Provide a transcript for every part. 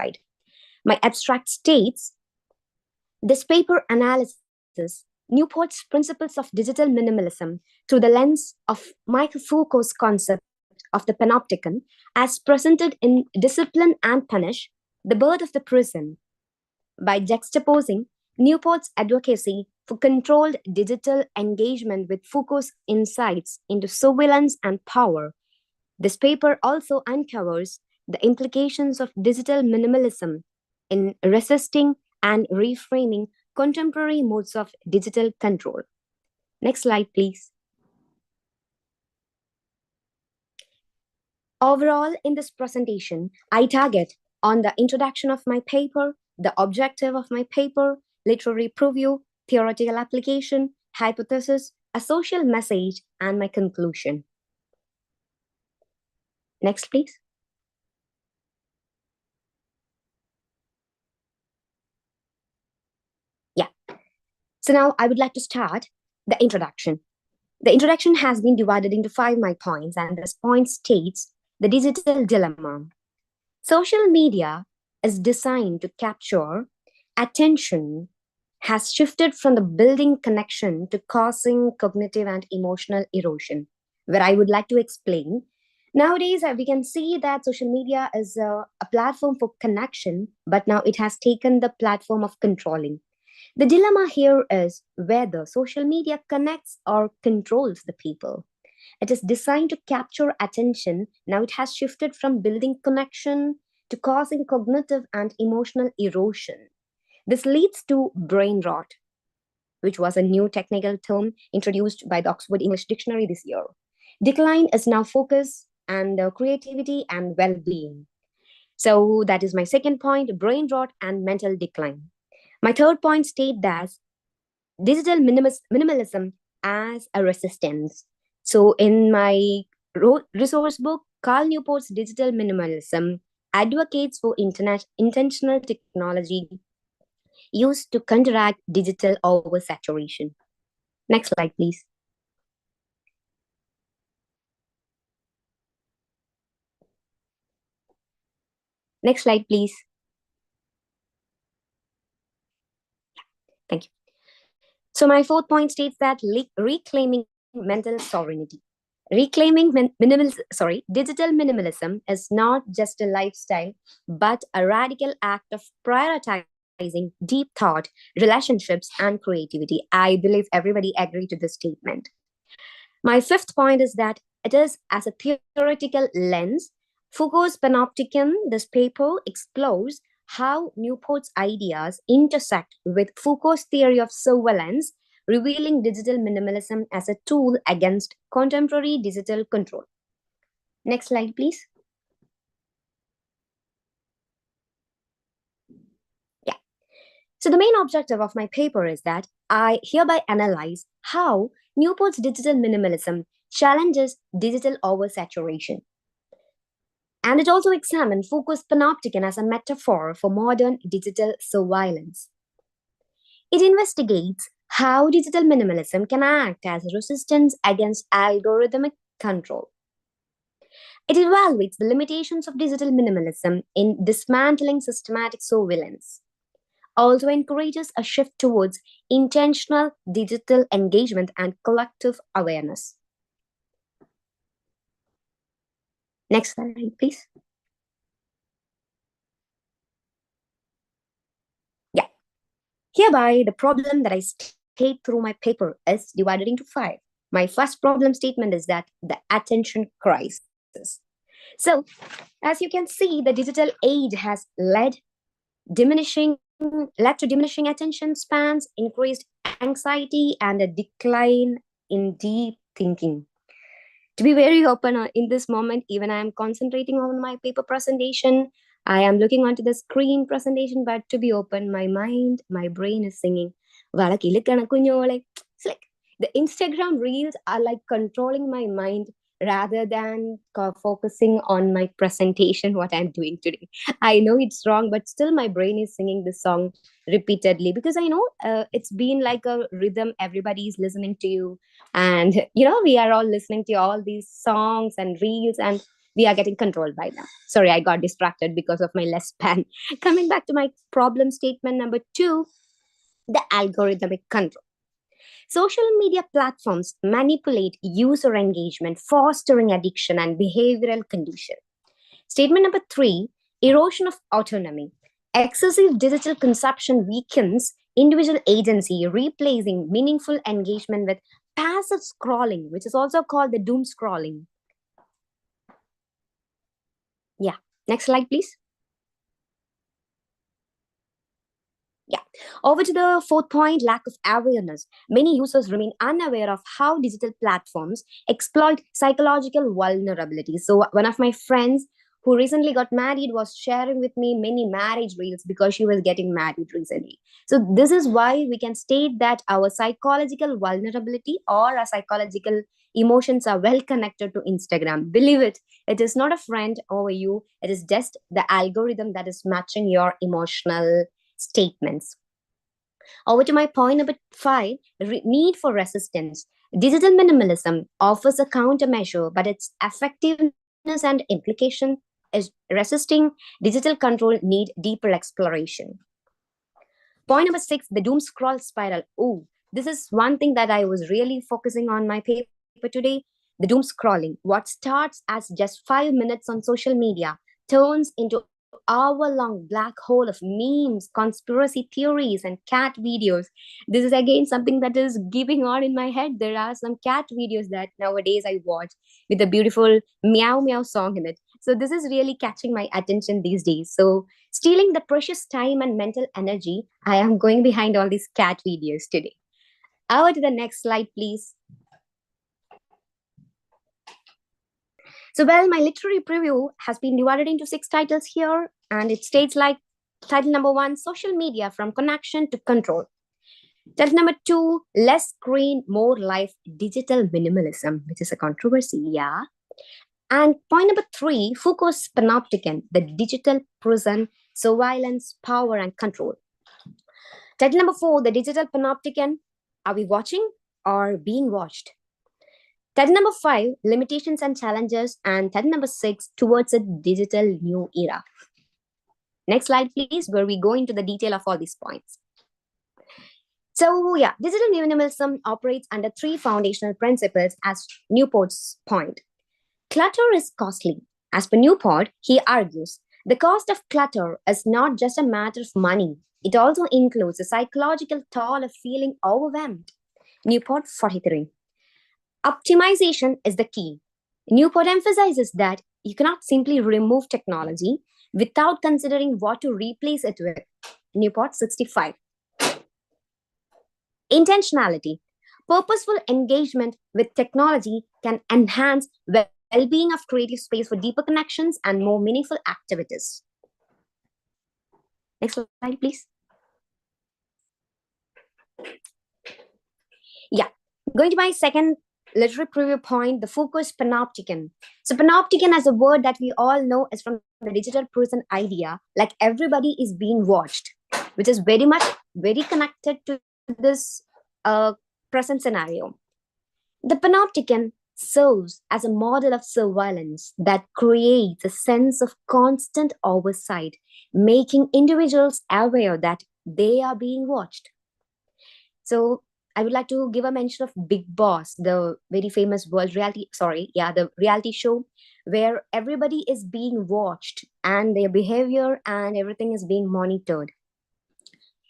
slide. My abstract states this paper analyzes Newport's principles of digital minimalism through the lens of Michael Foucault's concept of the panopticon as presented in Discipline and Punish, The Birth of the Prison, by juxtaposing Newport's advocacy for controlled digital engagement with Foucault's insights into surveillance and power. This paper also uncovers the implications of digital minimalism in resisting and reframing contemporary modes of digital control. Next slide, please. Overall, in this presentation, I target on the introduction of my paper, the objective of my paper, literary preview, theoretical application, hypothesis, a social message, and my conclusion. Next, please. Yeah. So now I would like to start the introduction. The introduction has been divided into 5 my points, and this point states the digital dilemma. Social media is designed to capture attention, has shifted from the building connection to causing cognitive and emotional erosion, where I would like to explain. Nowadays, we can see that social media is a platform for connection, but now it has taken the platform of controlling. The dilemma here is whether social media connects or controls the people. It is designed to capture attention. Now it has shifted from building connection to causing cognitive and emotional erosion. This leads to brain rot, which was a new technical term introduced by the Oxford English Dictionary this year. Decline is now focus and creativity and well-being. So that is my second point, brain rot and mental decline. My third point states that digital minimalism as a resistance. So in my resource book, Carl Newport's Digital Minimalism advocates for intentional technology used to counteract digital oversaturation. Next slide, please. Next slide, please. Thank you. So my fourth point states that reclaiming mental sovereignty. Reclaiming digital minimalism is not just a lifestyle, but a radical act of prioritizing deep thought, relationships, and creativity. I believe everybody agrees to this statement. My fifth point is that it is as a theoretical lens. Foucault's Panopticon, this paper explores how Newport's ideas intersect with Foucault's theory of surveillance, revealing digital minimalism as a tool against contemporary digital control. Next slide, please. Yeah. So the main objective of my paper is that I hereby analyze how Newport's digital minimalism challenges digital oversaturation. And it also examined Foucault's Panopticon as a metaphor for modern digital surveillance. It investigates how digital minimalism can act as resistance against algorithmic control. It evaluates the limitations of digital minimalism in dismantling systematic surveillance. Also encourages a shift towards intentional digital engagement and collective awareness. Next slide, please. Yeah. Hereby, the problem that I state through my paper is divided into 5. My first problem statement is that the attention crisis. So, as you can see, the digital age has led to diminishing attention spans, increased anxiety, and a decline in deep thinking. To be very open in this moment, even I am concentrating on my paper presentation, I am looking onto the screen presentation, but to be open, my mind, my brain is singing. It's like the Instagram reels are like controlling my mind rather than focusing on my presentation, what I'm doing today. I know it's wrong, but still my brain is singing this song repeatedly because I know it's been like a rhythm. Everybody's listening to you. And, we are all listening to all these songs and reels. And we are getting controlled by them. Sorry, I got distracted because of my less pen. Coming back to my problem statement number 2, the algorithmic control. Social media platforms manipulate user engagement, fostering addiction and behavioral condition. Statement number 3, erosion of autonomy. Excessive digital consumption weakens individual agency, replacing meaningful engagement with passive scrolling, which is also called the doom scrolling. Yeah, next slide, please. Yeah. Over to the 4th point, lack of awareness. Many users remain unaware of how digital platforms exploit psychological vulnerabilities. So, one of my friends who recently got married was sharing with me many marriage reels because she was getting married recently. So, this is why we can state that our psychological vulnerability or our psychological emotions are well connected to Instagram. Believe it, it is not a friend over you, it is just the algorithm that is matching your emotional statements. Over to my point number 5, need for resistance. Digital minimalism offers a countermeasure, but its effectiveness and implication is resisting digital control need deeper exploration. Point number 6, the doom scroll spiral. Oh, this is one thing that I was really focusing on my paper today. The doom scrolling. What starts as just 5 minutes on social media turns into hour-long black hole of memes, conspiracy theories, and cat videos. This is again something that is giving on in my head. There are some cat videos that nowadays I watch with a beautiful meow meow song in it. So this is really catching my attention these days. So stealing the precious time and mental energy, I am going behind all these cat videos today. Over to the next slide, please. So, well, my literary preview has been divided into 6 titles here, and it states like title number 1, Social Media from Connection to Control. Title number 2, Less Screen, More Life, Digital Minimalism, which is a controversy, yeah. And point number 3, Foucault's Panopticon, the digital prison, surveillance, power, and control. Title number 4, The Digital Panopticon, Are We Watching or Being Watched? Title number 5, Limitations and Challenges, and title number 6, Towards a Digital New Era. Next slide, please, where we go into the detail of all these points. So, yeah, digital minimalism operates under 3 foundational principles as Newport's point. Clutter is costly. As per Newport, he argues, the cost of clutter is not just a matter of money. It also includes the psychological toll of feeling overwhelmed. Newport 43. Optimization is the key. Newport emphasizes that you cannot simply remove technology without considering what to replace it with. Newport 65. Intentionality. Purposeful engagement with technology can enhance well-being of creative space for deeper connections and more meaningful activities. Next slide, please. Yeah, going to my second literary preview point, the Foucault's Panopticon. So Panopticon as a word that we all know is from the digital prison idea, like everybody is being watched, which is very connected to this present scenario. The Panopticon serves as a model of surveillance that creates a sense of constant oversight, making individuals aware that they are being watched. So I would like to give a mention of Big Boss, the very famous the reality show where everybody is being watched and their behavior and everything is being monitored.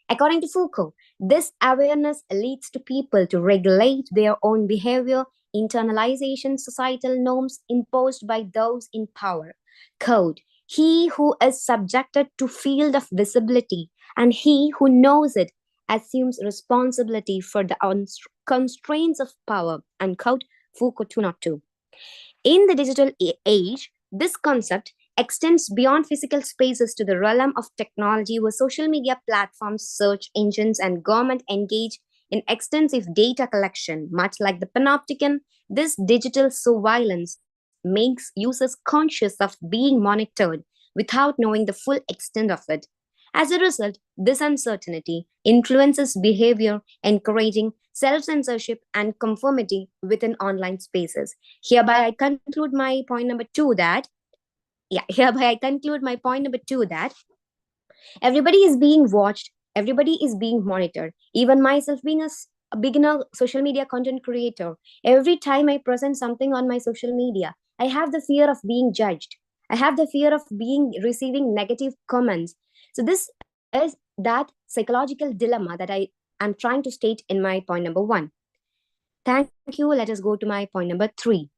According to Foucault, this awareness leads to people to regulate their own behavior, internalization, societal norms imposed by those in power. Code, he who is subjected to field of visibility and he who knows it assumes responsibility for the constraints of power, unquote, Foucault 202. In the digital age, this concept extends beyond physical spaces to the realm of technology where social media platforms, search engines, and government engage in extensive data collection. Much like the Panopticon, this digital surveillance makes users conscious of being monitored without knowing the full extent of it. As a result, this uncertainty influences behavior, encouraging self-censorship and conformity within online spaces. Hereby, I conclude my point number 2 that Yeah, hereby I conclude my point number 2 that everybody is being watched, everybody is being monitored. Even myself, being a beginner social media content creator, every time I present something on my social media, I have the fear of being judged. I have the fear of being receiving negative comments. So this is that psychological dilemma that I am trying to state in my point number 1. Thank you. Let us go to my point number 3.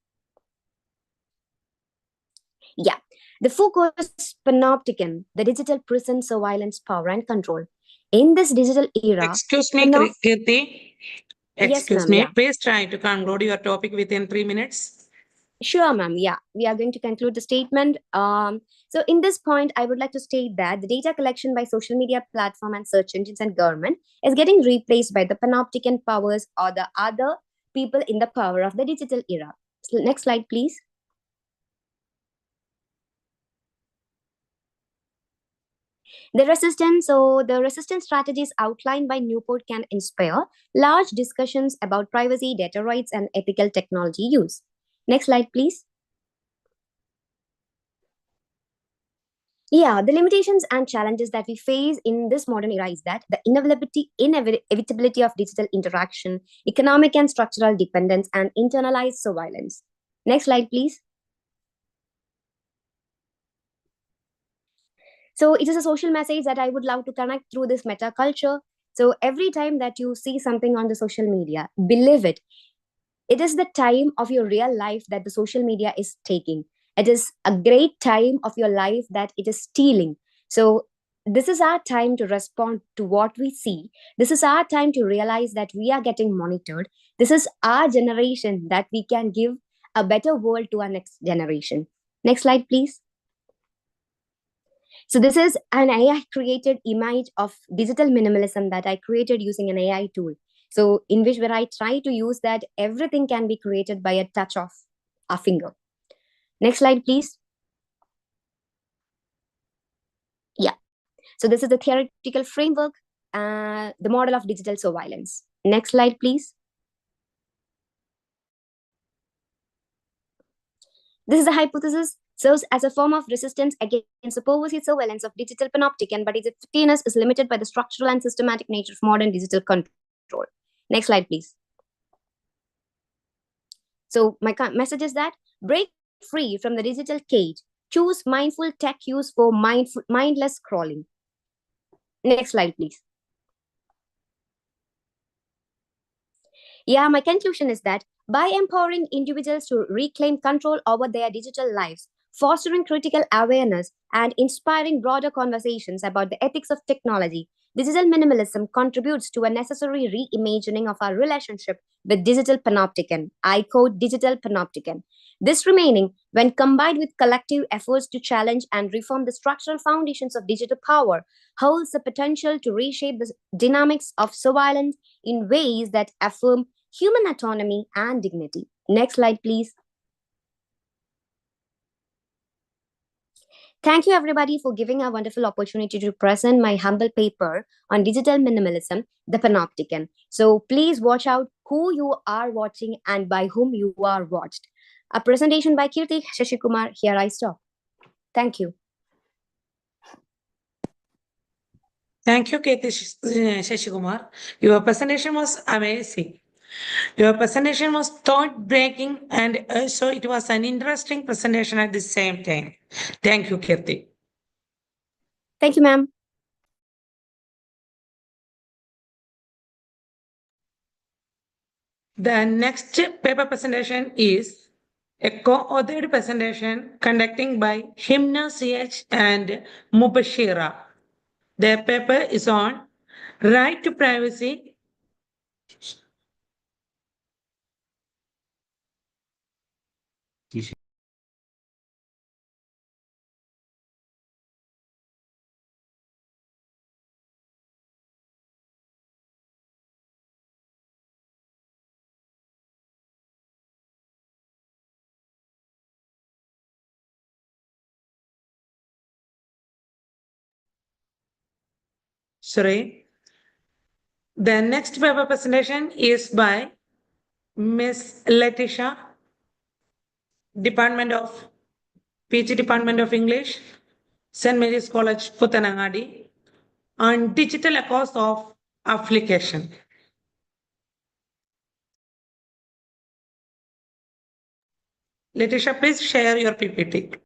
Yeah. The Foucault's panopticon, the digital prison surveillance power and control. In this digital era, Excuse me, panop- Kirti. yes, Excuse ma'am. me. Yeah. Please try to conclude your topic within 3 minutes. Sure, ma'am. Yeah. We are going to conclude the statement. So in this point, I would like to state that the data collection by social media platform and search engines and government is getting replaced by the panopticon powers or the other people in the power of the digital era. So next slide, please. The resistance strategies outlined by Newport can inspire large discussions about privacy, data rights, and ethical technology use. Next slide, please. Yeah, the limitations and challenges that we face in this modern era is that the inevitability of digital interaction, economic and structural dependence, and internalized surveillance. Next slide, please. So it is a social message that I would love to connect through this meta culture. So every time that you see something on the social media, believe it. It is the time of your real life that the social media is taking. It is a great time of your life that it is stealing. So this is our time to respond to what we see. This is our time to realize that we are getting monitored. This is our generation that we can give a better world to our next generation. Next slide, please. So this is an AI created image of digital minimalism that I created using an AI tool. So in which where I try to use that everything can be created by a touch of a finger. Next slide, please. Yeah. So this is the theoretical framework, the model of digital surveillance. Next slide, please. This is the hypothesis serves as a form of resistance against the pervasive surveillance of digital panopticon, but its effectiveness is limited by the structural and systematic nature of modern digital control. Next slide, please. So my message is that break free from the digital cage. Choose mindful tech use for mindless scrolling. Next slide, please. Yeah, my conclusion is that by empowering individuals to reclaim control over their digital lives, fostering critical awareness, and inspiring broader conversations about the ethics of technology, digital minimalism contributes to a necessary reimagining of our relationship with digital panopticon. I quote digital panopticon. This remaining, when combined with collective efforts to challenge and reform the structural foundations of digital power, holds the potential to reshape the dynamics of surveillance in ways that affirm human autonomy and dignity. Next slide, please. Thank you, everybody, for giving a wonderful opportunity to present my humble paper on digital minimalism, the Panopticon. So please watch out who you are watching and by whom you are watched. A presentation by Kirti Shashikumar. Here I stop. Thank you. Thank you, Kirti Shashikumar. Your presentation was amazing. Your presentation was thought breaking and also it was an interesting presentation at the same time. Thank you, Kirti. Thank you, ma'am. The next paper presentation is a co-authored presentation conducting by Himna CH and Mubashira. Their paper is on right to privacy. Sorry. The next paper presentation is by Miss Letitia, Department of PG Department of English, St. Mary's College, Puthanangadi, on digital echoes of application. Letitia, please share your PPT.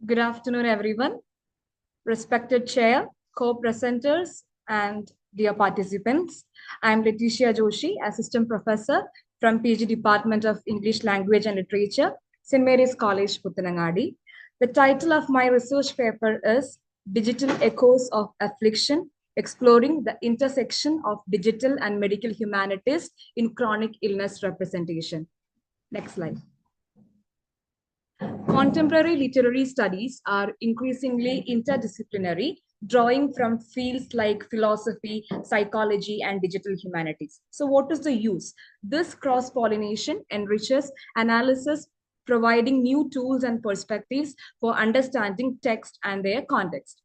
Good afternoon, everyone. Respected Chair, co-presenters, and dear participants. I'm Letitia Joshi, Assistant Professor from PG Department of English Language and Literature, St. Mary's College, Puthanangadi. The title of my research paper is Digital Echoes of Affliction, Exploring the Intersection of Digital and Medical Humanities in Chronic Illness Representation. Next slide. Contemporary literary studies are increasingly interdisciplinary, drawing from fields like philosophy, psychology, and digital humanities. So what is the use? This cross-pollination enriches analysis, providing new tools and perspectives for understanding text and their context.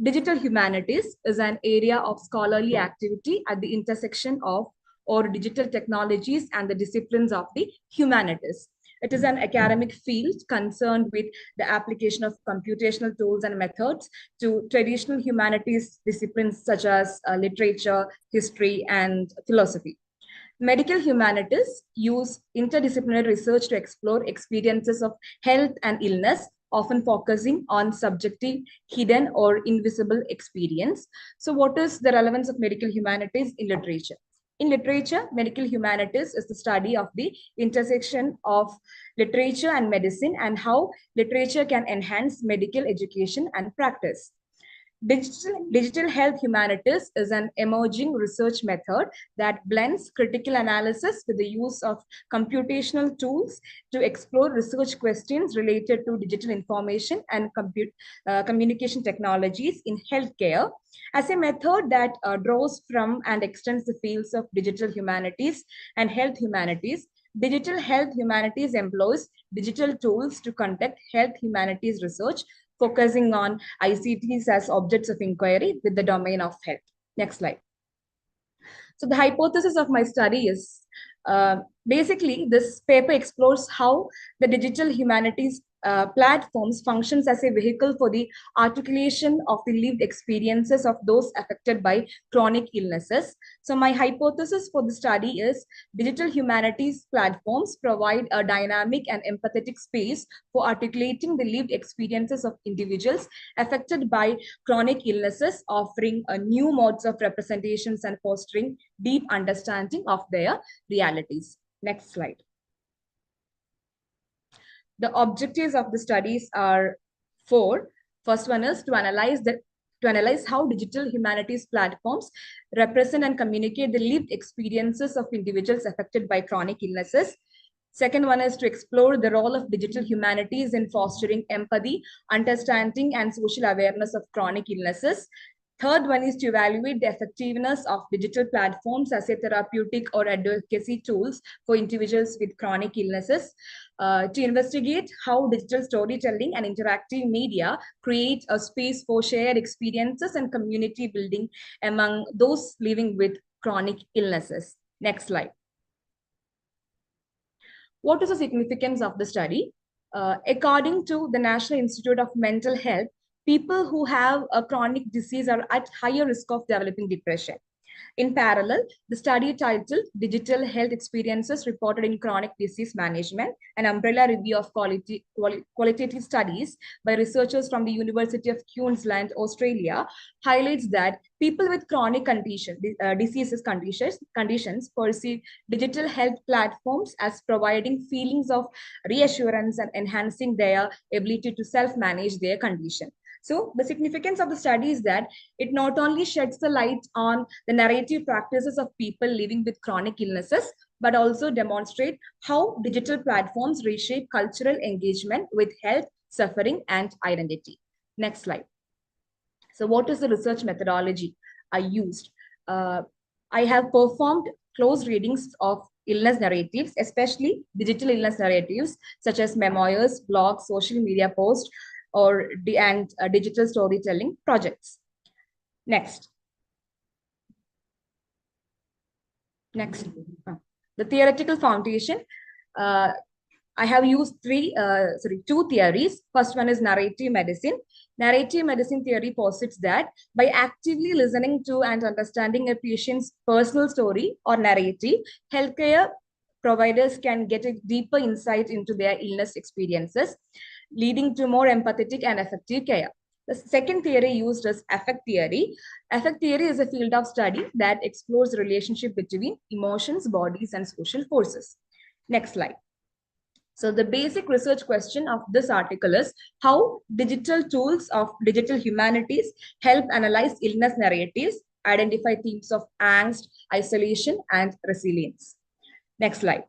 Digital humanities is an area of scholarly activity at the intersection of or digital technologies and the disciplines of the humanities. It is an academic field concerned with the application of computational tools and methods to traditional humanities disciplines such as literature, history, and philosophy. Medical humanities use interdisciplinary research to explore experiences of health and illness, often focusing on subjective, hidden, or invisible experience. So what is the relevance of medical humanities in literature? In literature, medical humanities is the study of the intersection of literature and medicine and how literature can enhance medical education and practice. Digital health humanities is an emerging research method that blends critical analysis with the use of computational tools to explore research questions related to digital information and communication technologies in healthcare. As a method that draws from and extends the fields of digital humanities and health humanities, digital health humanities employs digital tools to conduct health humanities research, focusing on ICTs as objects of inquiry with the domain of health. Next slide. So the hypothesis of my study is basically this paper explores how the digital humanities platforms functions as a vehicle for the articulation of the lived experiences of those affected by chronic illnesses. So my hypothesis for the study is digital humanities platforms provide a dynamic and empathetic space for articulating the lived experiences of individuals affected by chronic illnesses, offering a new modes of representations and fostering deep understanding of their realities. Next slide. The objectives of the studies are four. First one is to analyze how digital humanities platforms represent and communicate the lived experiences of individuals affected by chronic illnesses. Second one is to explore the role of digital humanities in fostering empathy, understanding, and social awareness of chronic illnesses. Third one is to evaluate the effectiveness of digital platforms as a therapeutic or advocacy tools for individuals with chronic illnesses. To investigate how digital storytelling and interactive media create a space for shared experiences and community building among those living with chronic illnesses. Next slide. What is the significance of the study? According to the National Institute of Mental Health, people who have a chronic disease are at higher risk of developing depression. In parallel, the study titled Digital Health Experiences Reported in Chronic Disease Management, an umbrella review of qualitative studies by researchers from the University of Queensland, Australia, highlights that people with chronic conditions perceive digital health platforms as providing feelings of reassurance and enhancing their ability to self-manage their condition. So the significance of the study is that it not only sheds the light on the narrative practices of people living with chronic illnesses, but also demonstrate how digital platforms reshape cultural engagement with health, suffering, and identity. Next slide. So what is the research methodology I used? I have performed close readings of illness narratives, especially digital illness narratives, such as memoirs, blogs, social media posts, or digital storytelling projects. Next. The theoretical foundation, I have used two theories. First one is narrative medicine. Narrative medicine theory posits that by actively listening to and understanding a patient's personal story or narrative, healthcare providers can get a deeper insight into their illness experiences, leading to more empathetic and effective care. The second theory used is affect theory. Affect theory is a field of study that explores the relationship between emotions, bodies, and social forces. Next slide. So the basic research question of this article is how digital tools of digital humanities help analyze illness narratives, identify themes of angst, isolation, and resilience. Next slide.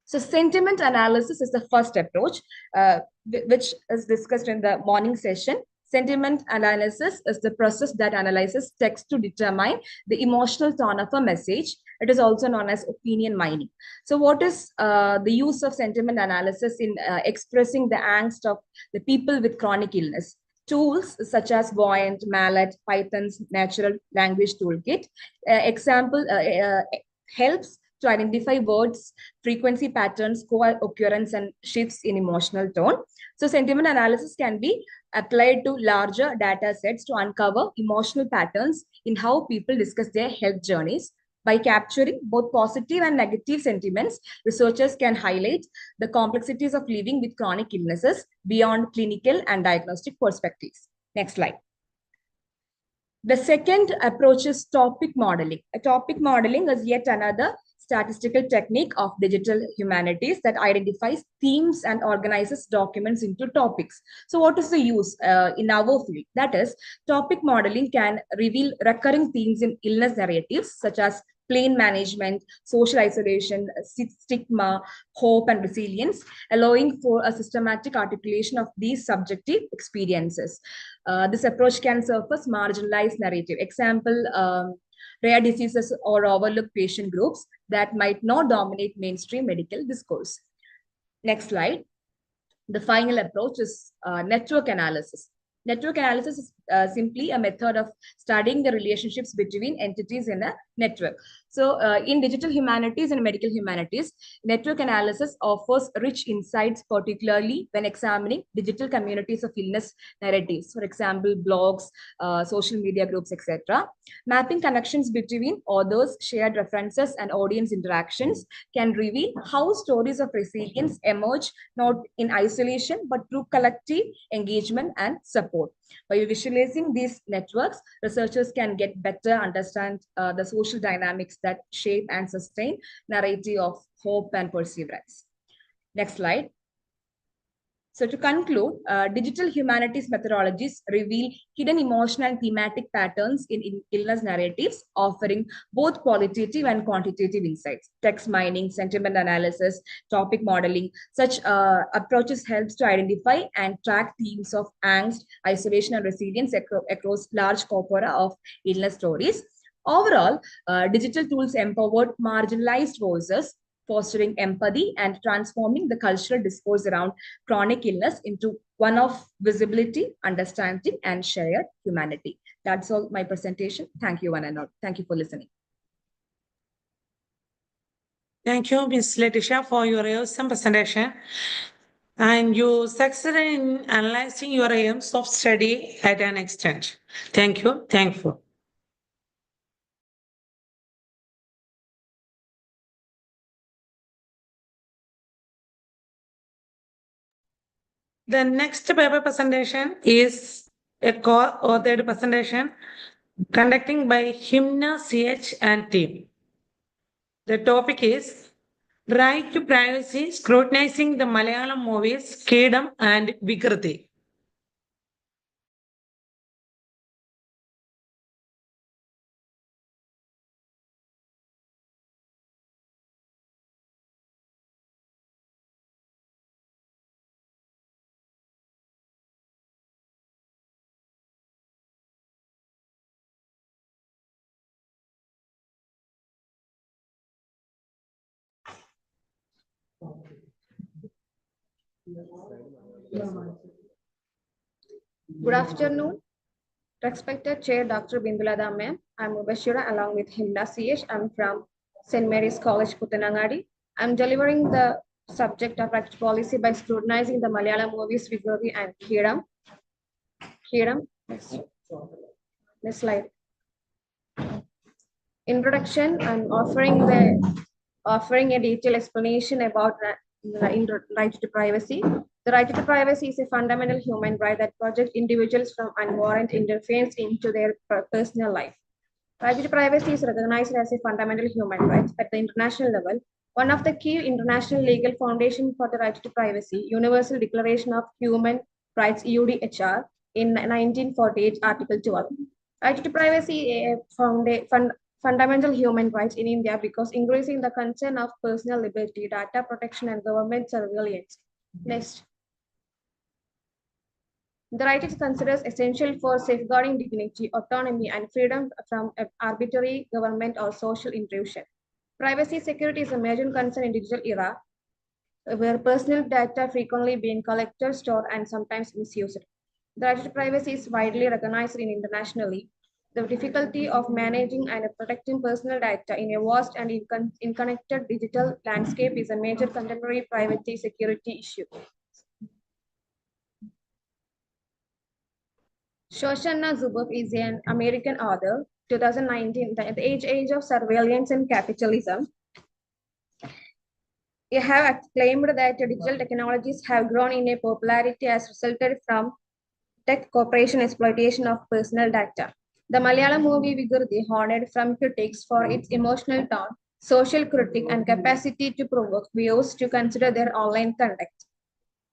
So sentiment analysis is the first approach, which is discussed in the morning session. Sentiment analysis is the process that analyzes text to determine the emotional tone of a message. It is also known as opinion mining. So what is the use of sentiment analysis in expressing the angst of the people with chronic illness? Tools such as Voyant, Mallet, Python's natural language toolkit, helps to identify words, frequency patterns, co-occurrence, and shifts in emotional tone. So sentiment analysis can be applied to larger data sets to uncover emotional patterns in how people discuss their health journeys. By capturing both positive and negative sentiments, researchers can highlight the complexities of living with chronic illnesses beyond clinical and diagnostic perspectives. Next slide. The second approach is topic modeling. A topic modeling is yet another statistical technique of digital humanities that identifies themes and organizes documents into topics. So what is the use in our field? That is, topic modeling can reveal recurring themes in illness narratives such as pain management, social isolation, stigma, hope, and resilience, allowing for a systematic articulation of these subjective experiences. This approach can surface marginalized narrative. Example, rare diseases or overlooked patient groups that might not dominate mainstream medical discourse. Next slide. The final approach is network analysis. Network analysis is simply a method of studying the relationships between entities in a network. So in digital humanities and medical humanities, network analysis offers rich insights, particularly when examining digital communities of illness narratives, for example, blogs, social media groups, etc. Mapping connections between authors, shared references, and audience interactions can reveal how stories of resilience emerge not in isolation, but through collective engagement and support. By visualizing these networks, researchers can get better understand the social dynamics that shape and sustain narrative of hope and perseverance. Next slide. So to conclude, digital humanities methodologies reveal hidden emotional and thematic patterns in illness narratives, offering both qualitative and quantitative insights. Text mining, sentiment analysis, topic modeling, such approaches helps to identify and track themes of angst, isolation, and resilience across large corpora of illness stories. Overall, digital tools empowered marginalized voices, fostering empathy and transforming the cultural discourse around chronic illness into one of visibility, understanding, and shared humanity. That's all my presentation. Thank you, one and all. Thank you for listening. Thank you, Ms. Letitia, for your awesome presentation. And you succeeded in analyzing your aims of study at an extent. Thank you. Thankful. The next paper presentation is a co-authored presentation conducting by Himna CH and team. The topic is Right to Privacy, Scrutinizing the Malayalam Movies, Kedam and Vikruti. Good afternoon, respected Chair Dr. Bindulada ma'am. I'm Mubashira along with Himda CH. I'm from St. Mary's College, Puttanangadi. I'm delivering the subject of practice policy by scrutinizing the Malayalam movies Viguri and Kiram. Kiram, next slide. Introduction, I'm offering a detailed explanation about the right to privacy. The right to privacy is a fundamental human right that protects individuals from unwarranted interference into their personal life. Right to privacy is recognized as a fundamental human right at the international level. One of the key international legal foundations for the right to privacy, Universal Declaration of Human Rights (UDHR) in 1948, Article 12. Right to privacy is a fundamental human rights in India because increasing the concern of personal liberty, data protection, and government surveillance. Next. The right is considered essential for safeguarding dignity, autonomy, and freedom from arbitrary government or social intrusion. Privacy security is a major concern in digital era, where personal data frequently being collected, stored, and sometimes misused. The right to privacy is widely recognized internationally. The difficulty of managing and protecting personal data in a vast and interconnected digital landscape is a major contemporary privacy security issue. Shoshana Zuboff is an American author, 2019, The Age of Surveillance and Capitalism. You have claimed that digital technologies have grown in a popularity as resulted from tech corporation exploitation of personal data. The Malayalam movie Vigurdi honored from critics for its emotional tone, social critique, and capacity to provoke viewers to consider their online conduct.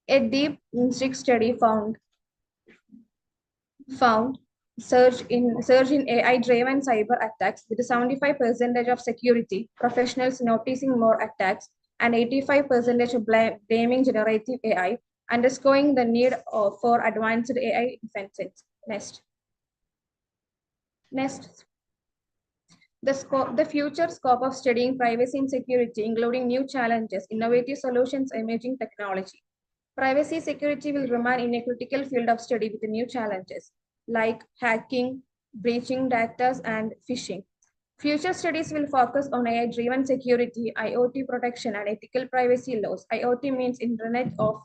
A deep strict study found surge in AI-driven cyber attacks with 75% of security professionals noticing more attacks and 85% of blaming generative AI, underscoring the need for advanced AI defenses. Next. The future scope of studying privacy and security, including new challenges, innovative solutions, emerging technology. Privacy security will remain in a critical field of study with new challenges like hacking, breaching data, and phishing. Future studies will focus on AI-driven security, IoT protection, and ethical privacy laws. IoT means Internet of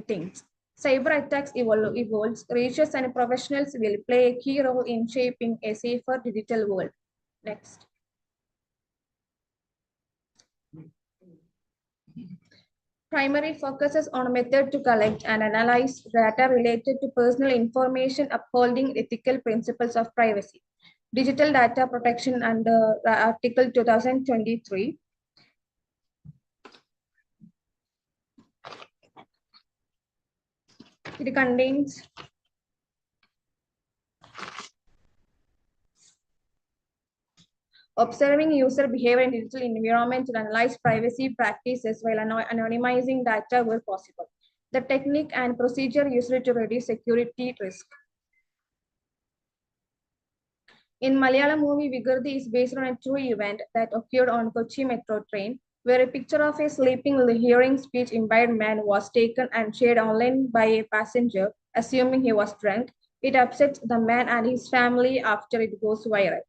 Things. Cyber attacks evolves. Researchers and professionals will play a key role in shaping a safer digital world. Next. Primary focuses on a method to collect and analyze data related to personal information, upholding ethical principles of privacy. Digital data protection under Article 2023. It contains observing user behavior in digital environment to analyze privacy practices while anonymizing data where possible. The technique and procedure used to reduce security risk. In Malayalam movie, Vigurdi is based on a true event that occurred on Kochi metro train, where a picture of a sleeping, hearing speech impaired man was taken and shared online by a passenger, assuming he was drunk. It upsets the man and his family after it goes viral.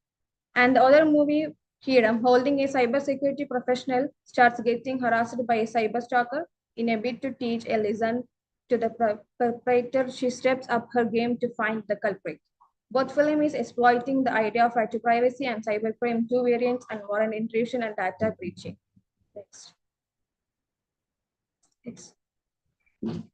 And the other movie, Kiram, holding a cybersecurity professional, starts getting harassed by a cyber stalker. In a bid to teach a lesson to the perpetrator, she steps up her game to find the culprit. Both film is exploiting the idea of right to privacy and cybercrime, two variants, and warrant intrusion and data breaching. Next.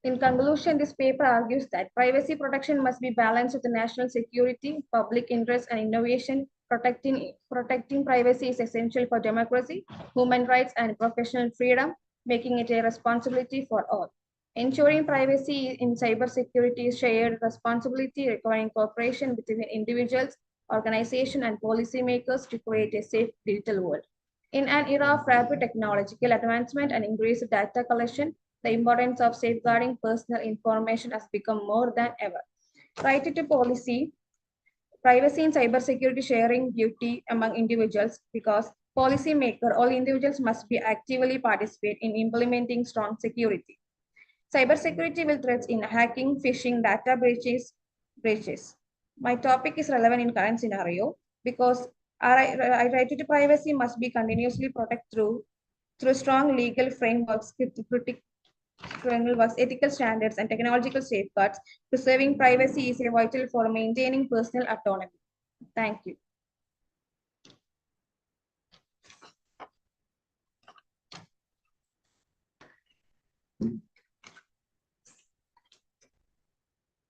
In conclusion, this paper argues that privacy protection must be balanced with the national security, public interest, and innovation. Protecting privacy is essential for democracy, human rights, and professional freedom, making it a responsibility for all. Ensuring privacy in cybersecurity is shared responsibility, requiring cooperation between individuals, organizations, and policymakers to create a safe digital world. In an era of rapid technological advancement and increased data collection, the importance of safeguarding personal information has become more than ever. Right to policy, privacy and cybersecurity sharing duty among individuals because policymaker, all individuals must be actively participate in implementing strong security. Cybersecurity will threats in hacking, phishing, data breaches. My topic is relevant in current scenario because Our right to privacy must be continuously protected through strong legal frameworks, ethical standards, and technological safeguards. Preserving privacy is vital for maintaining personal autonomy. Thank you.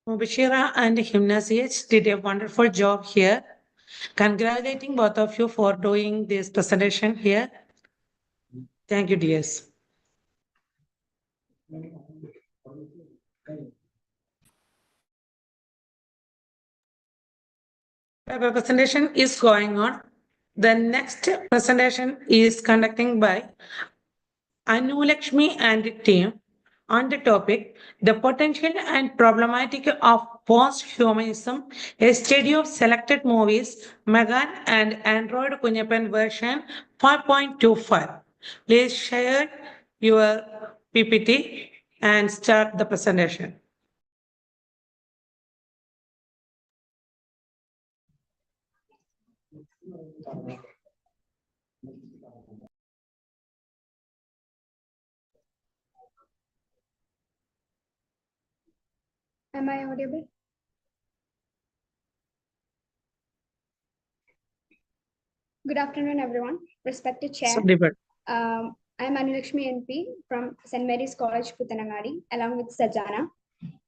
Mubashira and Himna CH did a wonderful job here. Congratulating both of you for doing this presentation here. Thank you, dears. The presentation is going on. The next presentation is conducting by Anu Lakshmi and team on the topic The Potential and Problematic of Post-Humanism, a study of selected movies, Megan and Android Kunyapan version 5.25. Please share your PPT and start the presentation. Am I audible? Good afternoon, everyone. Respected Chair. I'm Anulakshmi NP from St. Mary's College, Puthanangadi, along with Sajana.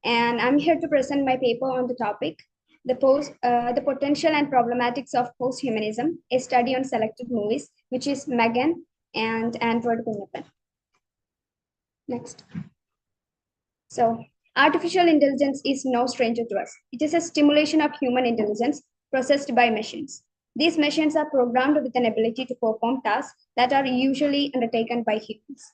And I'm here to present my paper on the topic, the potential and problematics of post-humanism, a study on selected movies, which is Megan and Android Kunyapan. Next. So, artificial intelligence is no stranger to us. It is a stimulation of human intelligence processed by machines. These machines are programmed with an ability to perform tasks that are usually undertaken by humans.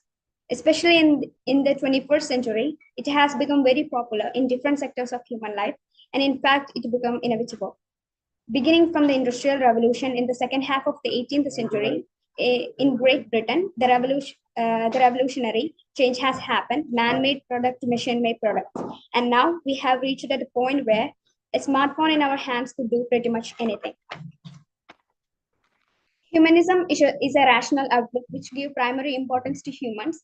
Especially in the 21st century, it has become very popular in different sectors of human life, and in fact, it became inevitable. Beginning from the Industrial Revolution in the second half of the 18th century, in Great Britain, the revolutionary change has happened, man-made product to machine-made product. And now we have reached at a point where a smartphone in our hands could do pretty much anything. Humanism is a rational outlook which gives primary importance to humans,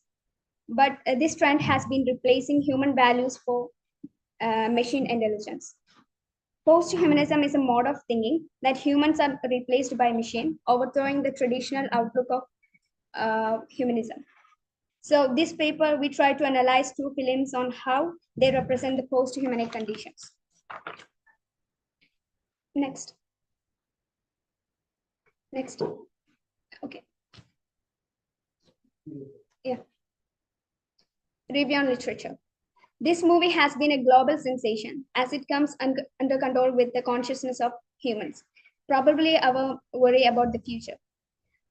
but this trend has been replacing human values for machine intelligence. Post-humanism is a mode of thinking that humans are replaced by machine, overthrowing the traditional outlook of humanism. So this paper, we try to analyze two films on how they represent the post-humanic conditions. Next. Okay. Yeah. Review on literature. This movie has been a global sensation as it comes under control with the consciousness of humans, probably our worry about the future.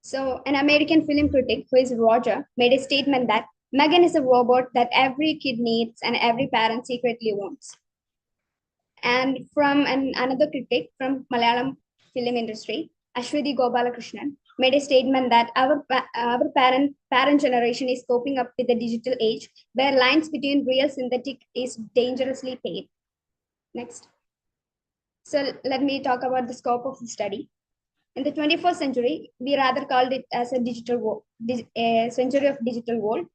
So an American film critic, who is Roger, made a statement that Megan is a robot that every kid needs and every parent secretly wants. And from another critic from Malayalam film industry, Ashwati Gopalakrishnan, made a statement that our parent generation is coping up with the digital age, where lines between real synthetic is dangerously pale. Next. So let me talk about the scope of the study. In the 21st century, we rather called it as a century of digital world.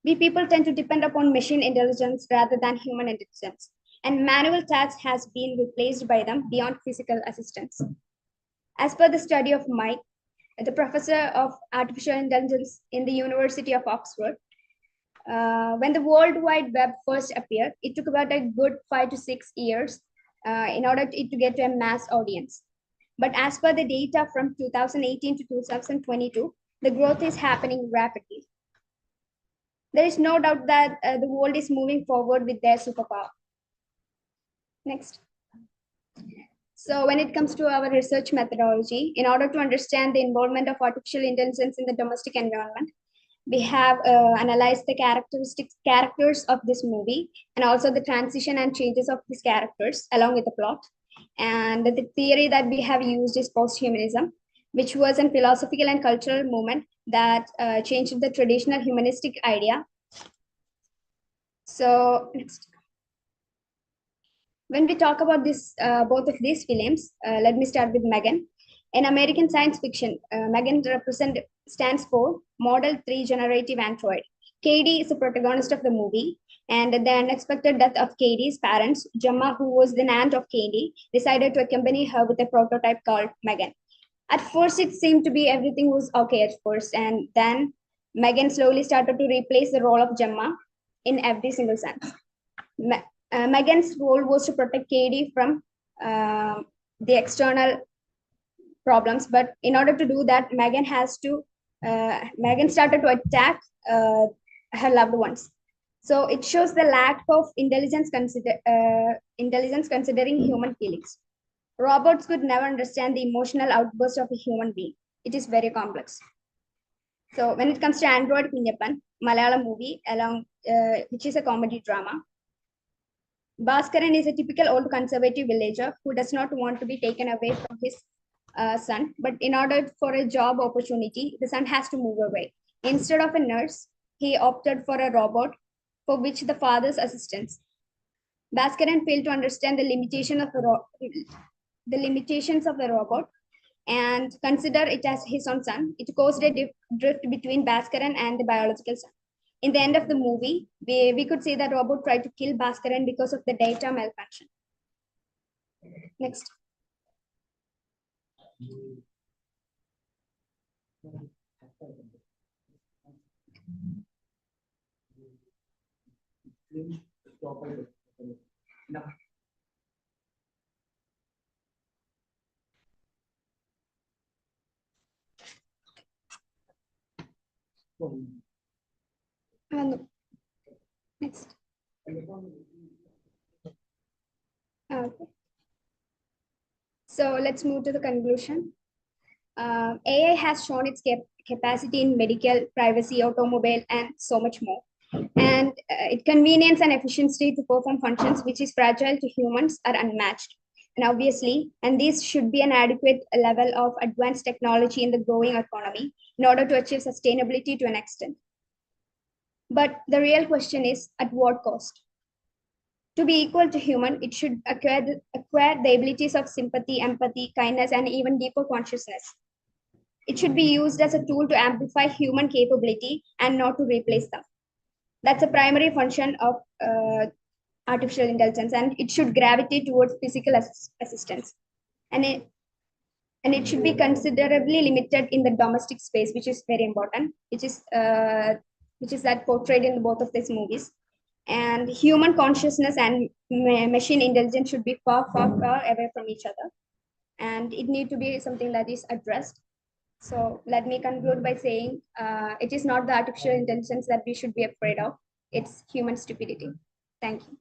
We people tend to depend upon machine intelligence rather than human intelligence, and manual tasks has been replaced by them beyond physical assistance. As per the study of Mike, the professor of artificial intelligence in the University of Oxford, when the World Wide Web first appeared, it took about a good 5 to 6 years in order to get to a mass audience. But as per the data from 2018 to 2022, the growth is happening rapidly. There is no doubt that the world is moving forward with their superpower. Next. So when it comes to our research methodology, in order to understand the involvement of artificial intelligence in the domestic environment, we have analyzed the characters of this movie and also the transition and changes of these characters along with the plot. And the theory that we have used is post-humanism, which was a philosophical and cultural movement that changed the traditional humanistic idea. So next. When we talk about this, both of these films, let me start with Megan. In American science fiction, Megan stands for Model 3 Generative Android. Katie is the protagonist of the movie, and the unexpected death of Katie's parents, Gemma, who was the aunt of Katie, decided to accompany her with a prototype called Megan. At first, it seemed to be everything was okay at first, and then Megan slowly started to replace the role of Gemma in every single sense. Megan's role was to protect Katie from the external problems, but in order to do that, Megan started to attack her loved ones. So it shows the lack of intelligence considering human feelings. Robots could never understand the emotional outburst of a human being. It is very complex. So when it comes to Android Kunyappan, Malayalam movie, which is a comedy drama, Bhaskaran is a typical old conservative villager who does not want to be taken away from his son, but in order for a job opportunity, the son has to move away. Instead of a nurse, he opted for a robot, for which the father's assistance. Bhaskaran failed to understand the limitations of the robot and consider it as his own son. It caused a drift between Bhaskaran and the biological son. In the end of the movie, we could see that robot tried to kill Bhaskaran because of the data malfunction. Next. Next. Okay. So let's move to the conclusion. AI has shown its capacity in medical, privacy, automobile, and so much more. And its convenience and efficiency to perform functions which is fragile to humans are unmatched. And obviously, and this should be an adequate level of advanced technology in the growing economy in order to achieve sustainability to an extent. But the real question is, at what cost? To be equal to human, it should acquire the abilities of sympathy, empathy, kindness, and even deeper consciousness. It should be used as a tool to amplify human capability and not to replace them. That's a primary function of artificial intelligence, and it should gravitate towards physical assistance. And it should be considerably limited in the domestic space, which is very important, which is that portrayed in both of these movies. And human consciousness and machine intelligence should be far, far, far away from each other. And it need to be something that is addressed. So let me conclude by saying it is not the artificial intelligence that we should be afraid of. It's human stupidity. Thank you.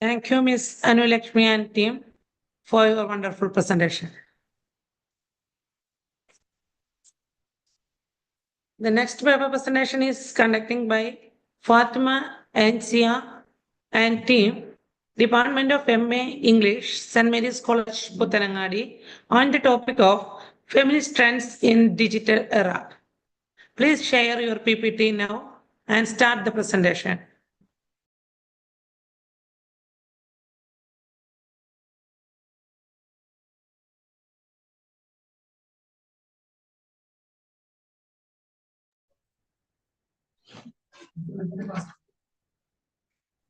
Thank you, Ms. Anu Lakshmi and team, for your wonderful presentation. The next paper presentation is conducting by Fatima Ansia and team, Department of MA English, St. Mary's College, Puthanangadi, on the topic of feminist trends in digital era. Please share your PPT now and start the presentation.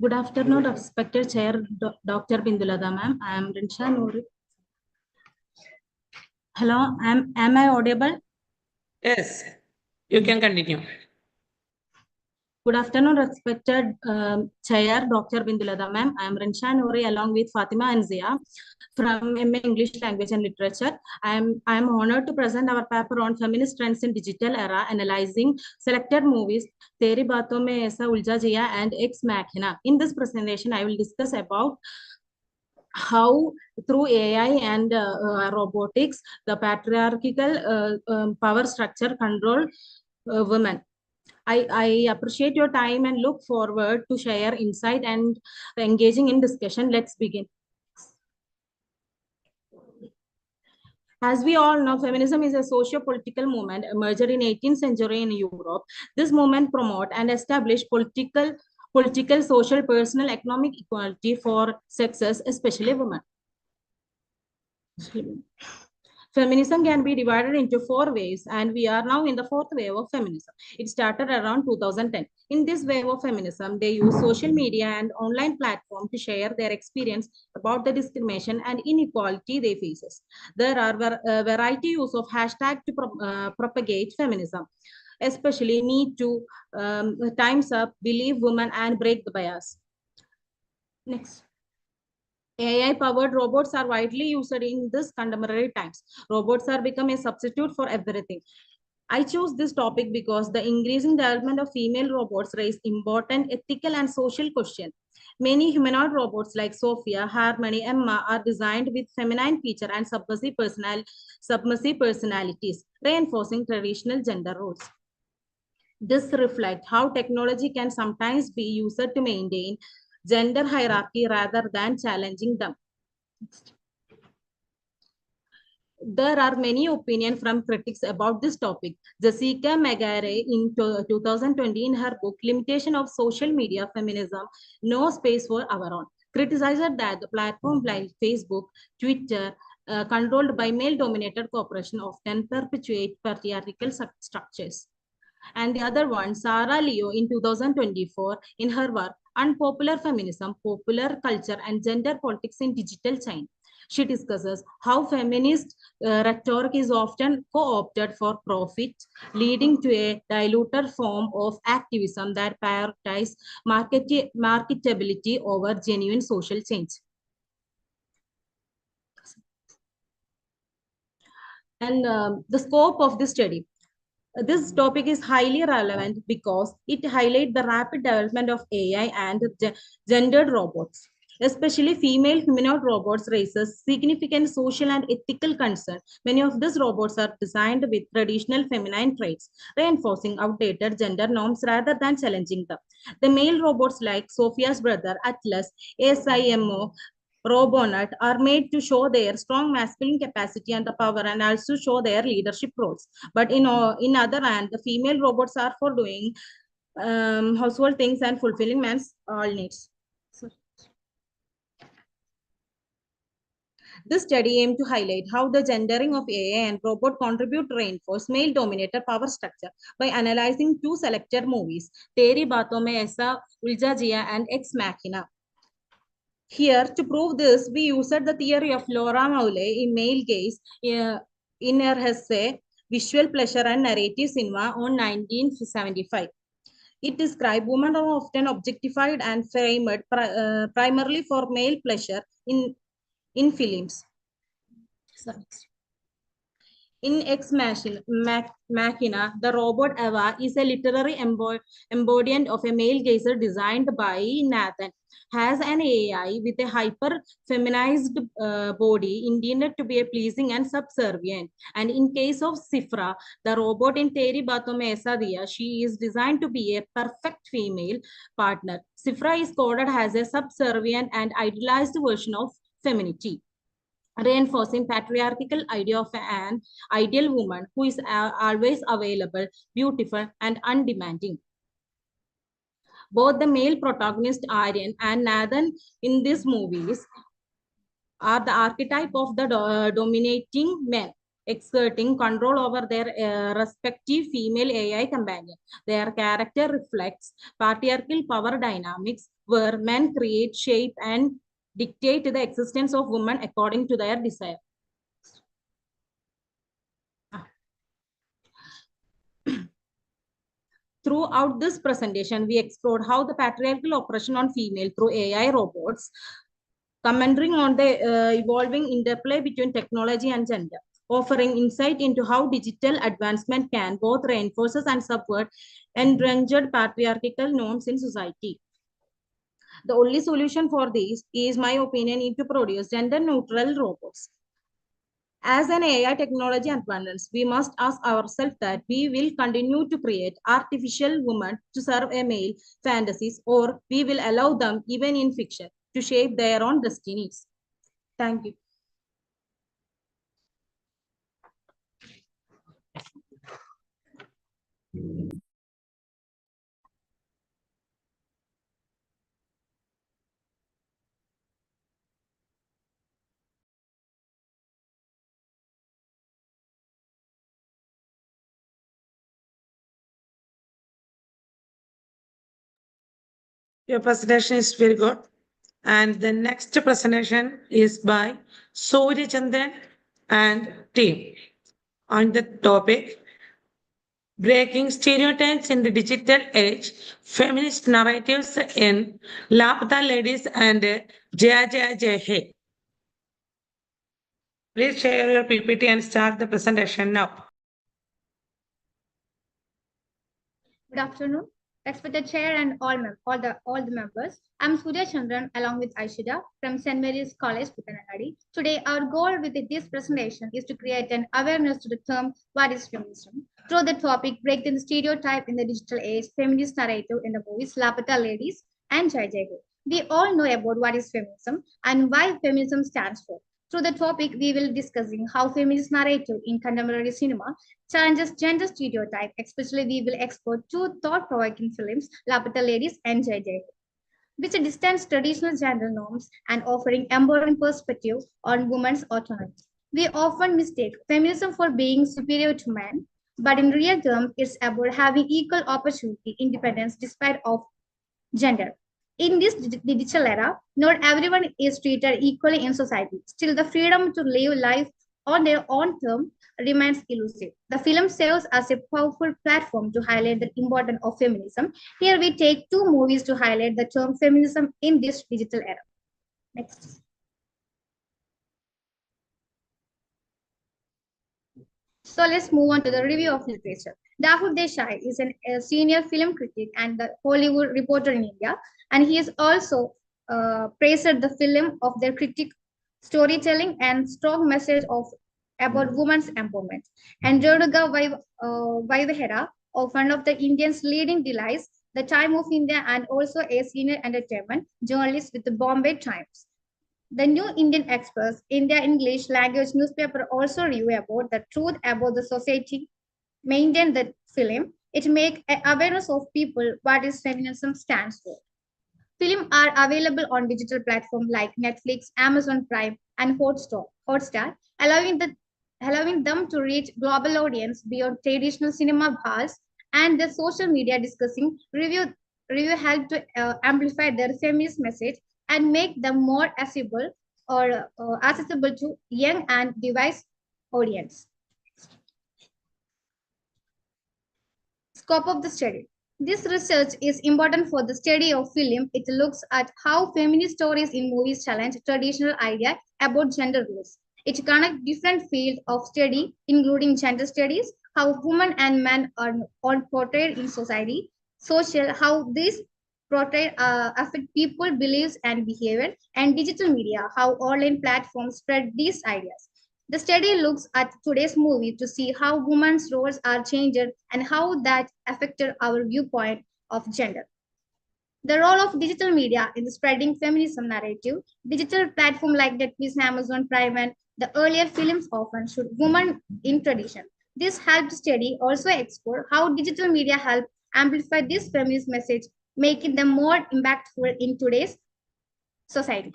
Good afternoon, respected Chair Dr. Bindulata ma'am. I am Rinsha Noori. Hello, am I audible? Yes, you can continue. Good afternoon, respected Chair Dr. Bindulata ma'am. I am Rinsha Noori along with Fatima and Zia from MA English Language and Literature. I am honored to present our paper on feminist trends in digital era, analyzing selected movies, Teri Baaton Mein Aisa Ulja Jiya and Ex Machina. In this presentation, I will discuss about how through AI and robotics, the patriarchal power structure control women. I appreciate your time and look forward to share insight and engaging in discussion. Let's begin. As we all know, feminism is a socio-political movement emerged in 18th century in Europe. This movement promote and establish political, social, personal, economic equality for sexes, especially women. Feminism can be divided into 4 waves, and we are now in the 4th wave of feminism. It started around 2010. In this wave of feminism, they use social media and online platforms to share their experience about the discrimination and inequality they faces. There are variety use of hashtag to propagate feminism, especially Me Too, Time's Up, Believe Women, and Break the Bias. Next. AI-powered robots are widely used in this contemporary times. Robots are become a substitute for everything. I chose this topic because the increasing development of female robots raise important ethical and social questions. Many humanoid robots like Sophia, Harmony, Emma are designed with feminine feature and submissive personalities, reinforcing traditional gender roles. This reflects how technology can sometimes be used to maintain gender hierarchy rather than challenging them. There are many opinions from critics about this topic. Jessica Maguire in 2020 in her book Limitation of Social Media Feminism, No Space for Our Own, criticized that the platform like Facebook, Twitter, controlled by male-dominated corporations often perpetuate patriarchal structures. And the other one, Sarah Leo in 2024 in her work Unpopular Feminism, Popular Culture and Gender Politics in Digital Change. She discusses how feminist rhetoric is often co-opted for profit, leading to a diluted form of activism that prioritizes marketability over genuine social change. And the scope of this study. This topic is highly relevant because it highlights the rapid development of AI and gendered robots. Especially female humanoid robots raises significant social and ethical concern. Many of these robots are designed with traditional feminine traits, reinforcing outdated gender norms rather than challenging them. The male robots like Sophia's brother, Atlas, SIMO, Robonaut are made to show their strong masculine capacity and the power and also show their leadership roles. But in other hand, the female robots are for doing household things and fulfilling man's all needs. This study aimed to highlight how the gendering of AI and robot contribute to reinforce male-dominated power structure by analyzing 2 selected movies, Teri Baaton Mein Aisa Ulja Jiya and Ex Machina. Here, to prove this, we used the theory of Laura Maulay in Male Gaze in her essay, Visual Pleasure and Narrative Cinema on 1975. It describes women are often objectified and framed primarily for male pleasure in films. In Ex Machina, the robot Eva is a literary embodiment of a male gazer designed by Nathan. Has an AI with a hyper-feminized body intended to be a pleasing and subservient. And in case of Sifra, the robot in Teri Baaton Mein Aisa Diya, she is designed to be a perfect female partner. Sifra is coded as a subservient and idealized version of femininity, reinforcing patriarchal idea of an ideal woman who is always available, beautiful, and undemanding. Both the male protagonist Aryan and Nathan in these movies are the archetype of the dominating men, exerting control over their respective female AI companion. Their character reflects patriarchal power dynamics where men create, shape, and dictate the existence of women according to their desire. Throughout this presentation, we explored how the patriarchal oppression on female through AI robots, commenting on the evolving interplay between technology and gender, offering insight into how digital advancement can both reinforce and subvert endangered patriarchal norms in society. The only solution for this is, my opinion, to produce gender-neutral robots. As an AI technology advances, we must ask ourselves that we will continue to create artificial women to serve a male fantasies, or we will allow them, even in fiction, to shape their own destinies. Thank you. Your presentation is very good. And the next presentation is by Surya Chandran and team on the topic Breaking Stereotypes in the Digital Age, Feminist Narratives in Lapata Ladies and Jaya Jaya Jai Hai. Please share your PPT and start the presentation now. Good afternoon, respected chair and all the members. I'm Surya Chandran along with Aishida from St. Mary's College, Putanagadi. Today, our goal with this presentation is to create an awareness to the term what is feminism. Through the topic, breaking the stereotype in the digital age, feminist narrative in the movies Lapata Ladies and Jai Jai Ho. We all know about what is feminism and why feminism stands for. Through the topic, we will discussing how feminist narrative in contemporary cinema challenges gender stereotype. Especially, we will explore two thought-provoking films, Lapata Ladies and Jai Jai Ho, which distance traditional gender norms and offering empowering perspective on women's autonomy. We often mistake feminism for being superior to men, but in real terms, it's about having equal opportunity, independence despite of gender. In this digital era, not everyone is treated equally in society. Still, the freedom to live life on their own terms remains elusive. The film serves as a powerful platform to highlight the importance of feminism. Here we take two movies to highlight the term feminism in this digital era. Next. So let's move on to the review of literature. Dahud Desai is a senior film critic and the Hollywood reporter in India, and he is also praised the film of their critic storytelling and strong message of about women's empowerment. And Joduga Vaivahera, of one of the Indians' leading delights, the Time of India, and also a senior entertainment journalist with the Bombay Times. The New Indian Express, India English language newspaper, also review about the truth about the society, maintain the film. It make awareness of people what is feminism stands for. Films are available on digital platforms like Netflix, Amazon Prime, and Hotstar, allowing them to reach global audience beyond traditional cinema halls. And the social media discussing review help to amplify their feminist message and make them more accessible to young and diverse audience. Scope of the study. This research is important for the study of film. It looks at how feminist stories in movies challenge traditional ideas about gender roles. It connects different fields of study, including gender studies, how women and men are portrayed in society, social, how these portrayed affect people, beliefs, and behavior, and digital media, how online platforms spread these ideas. The study looks at today's movie to see how women's roles are changed and how that affected our viewpoint of gender. The role of digital media in the spreading feminism narrative. Digital platform like Netflix, Amazon Prime, and the earlier films often showed women in tradition. This helped study also explore how digital media help amplify this feminist message, making them more impactful in today's society.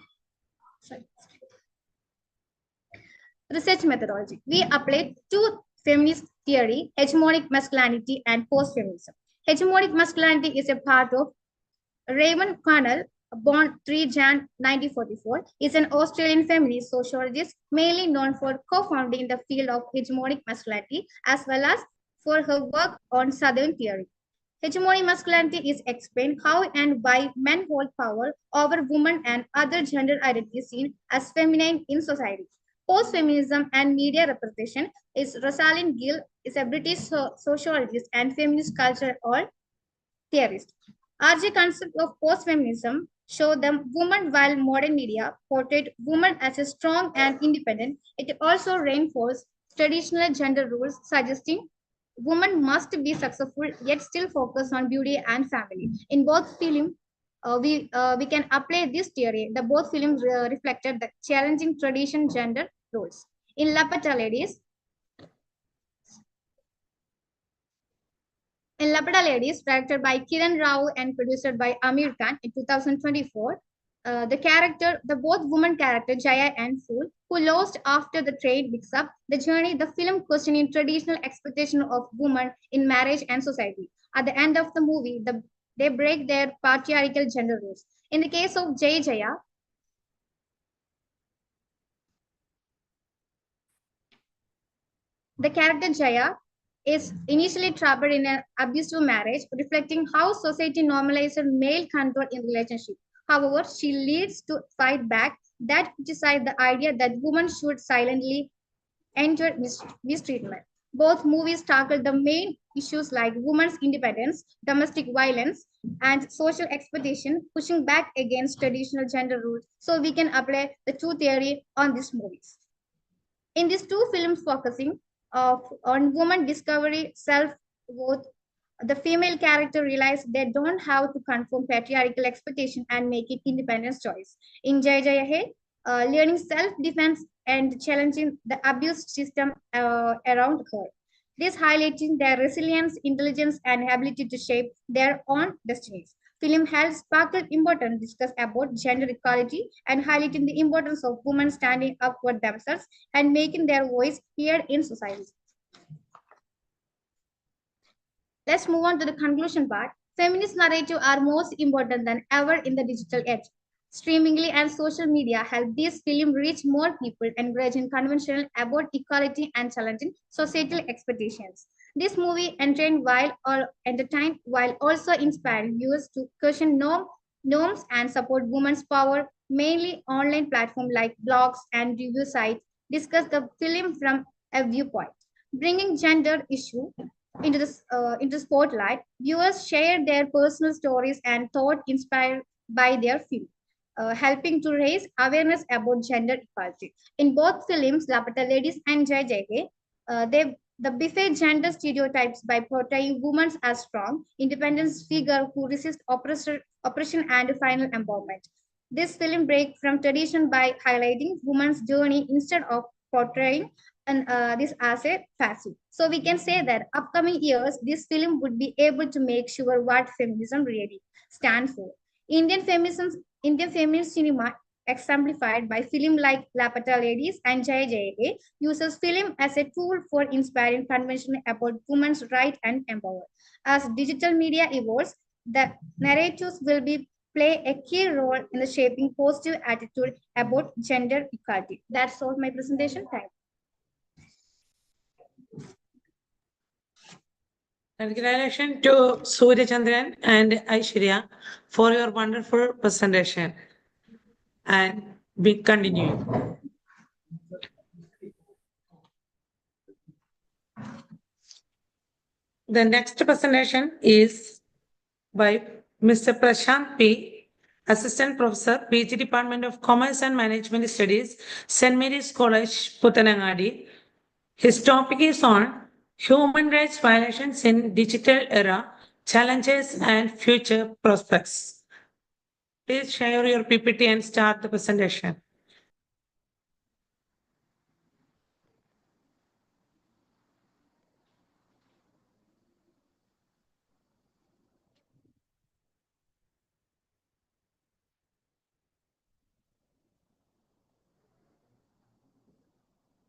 Sorry. Research methodology. We applied two feminist theory, hegemonic masculinity and post-feminism. Hegemonic masculinity is a part of Raymond Carnell, born 3 Jan 1944, is an Australian feminist sociologist mainly known for co-founding the field of hegemonic masculinity as well as for her work on Southern theory. Hegemonic masculinity is explained how and why men hold power over women and other gender identities seen as feminine in society. Post-feminism and media representation is Rosalind Gill is a British sociologist and feminist cultural theorist. RJ concept of post-feminism show them women while modern media portrayed women as a strong and independent. It also reinforced traditional gender rules, suggesting women must be successful yet still focus on beauty and family. In both films, we can apply this theory. The both films reflected the challenging tradition gender roles. In Lapata Ladies, directed by Kiran Rao and produced by Amir Khan in 2024, the both women character Jaya and Fool, who lost after the trade picks up the journey, the film questioning traditional expectation of women in marriage and society. At the end of the movie, the They break their patriarchal gender roles. In the case of Jay Jaya, the character Jaya is initially trapped in an abusive marriage, reflecting how society normalizes male control in relationship. However, she leads to fight back that criticize the idea that women should silently endure mistreatment. Both movies tackle the main issues like women's independence, domestic violence, and social exploitation, pushing back against traditional gender roles. So we can apply the two theory on these movies. In these two films focusing on woman discovery, self-worth, the female character realizes they don't have to conform patriarchal expectation and make it independent choice. In Jai Jaya Hai, learning self-defense and challenging the abuse system around her. This highlighting their resilience, intelligence, and ability to shape their own destinies. Film has sparked important discuss about gender equality and highlighting the importance of women standing up for themselves and making their voice heard in society. Let's move on to the conclusion part. Feminist narratives are most important than ever in the digital age. Streamingly and social media help this film reach more people, encouraging conventional about equality and challenging societal expectations. This movie entertained while also inspiring viewers to question norms and support women's power. Mainly online platforms like blogs and review sites discuss the film from a viewpoint, bringing gender issue into spotlight. Viewers share their personal stories and thought inspired by their film, helping to raise awareness about gender equality. In both films, Lapata Ladies and Jai Jai, they the buffet gender stereotypes by portraying women as strong, independent figure who resist oppression and final empowerment. This film breaks from tradition by highlighting women's journey instead of portraying this as a passive. So we can say that upcoming years, this film would be able to make sure what feminism really stands for. Indian feminist cinema, exemplified by film like Lapata Ladies and Jai Jai, uses film as a tool for inspiring conversation about women's rights and empowerment. As digital media evolves, the narratives will play a key role in the shaping positive attitude about gender equality. That's all my presentation. Thank you. Congratulations to Surya Chandran and Aishwarya for your wonderful presentation. And we continue. The next presentation is by Mr. Prashant P., Assistant Professor, PG Department of Commerce and Management Studies, St. Mary's College, Puthanangadi. His topic is on human rights violations in digital era, challenges and future prospects. Please share your PPT and start the presentation.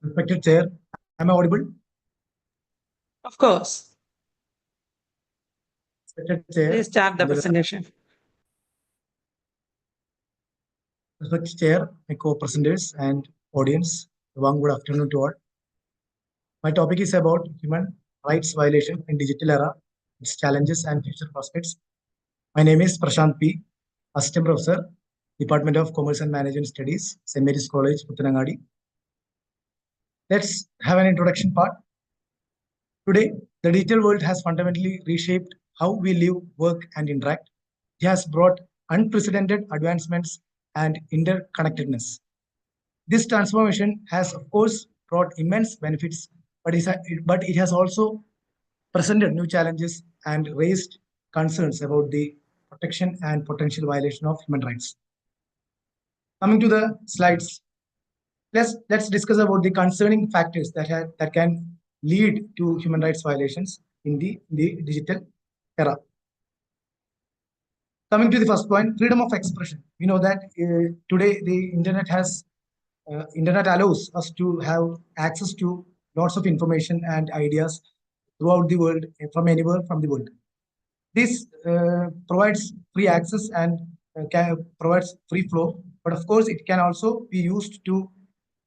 Respected Chair, am I audible? Of course. Respected Chair, Please start the presentation. Respected Chair, my co-presenters and audience, a warm good afternoon to all. My topic is about human rights violation in digital era, its challenges and future prospects. My name is Prashant P., Assistant Professor, Department of Commerce and Management Studies, St. Mary's College, Puthanangadi. Let's have an introduction part. Today, the digital world has fundamentally reshaped how we live, work, and interact. It has brought unprecedented advancements and interconnectedness. This transformation has, of course, brought immense benefits, but it has also presented new challenges and raised concerns about the protection and potential violation of human rights. Coming to the slides, let's discuss about the concerning factors that can lead to human rights violations in the digital era. Coming to the first point, freedom of expression. We know that today the internet allows us to have access to lots of information and ideas throughout the world, from anywhere from the world. This provides free access and provides free flow, but of course it can also be used to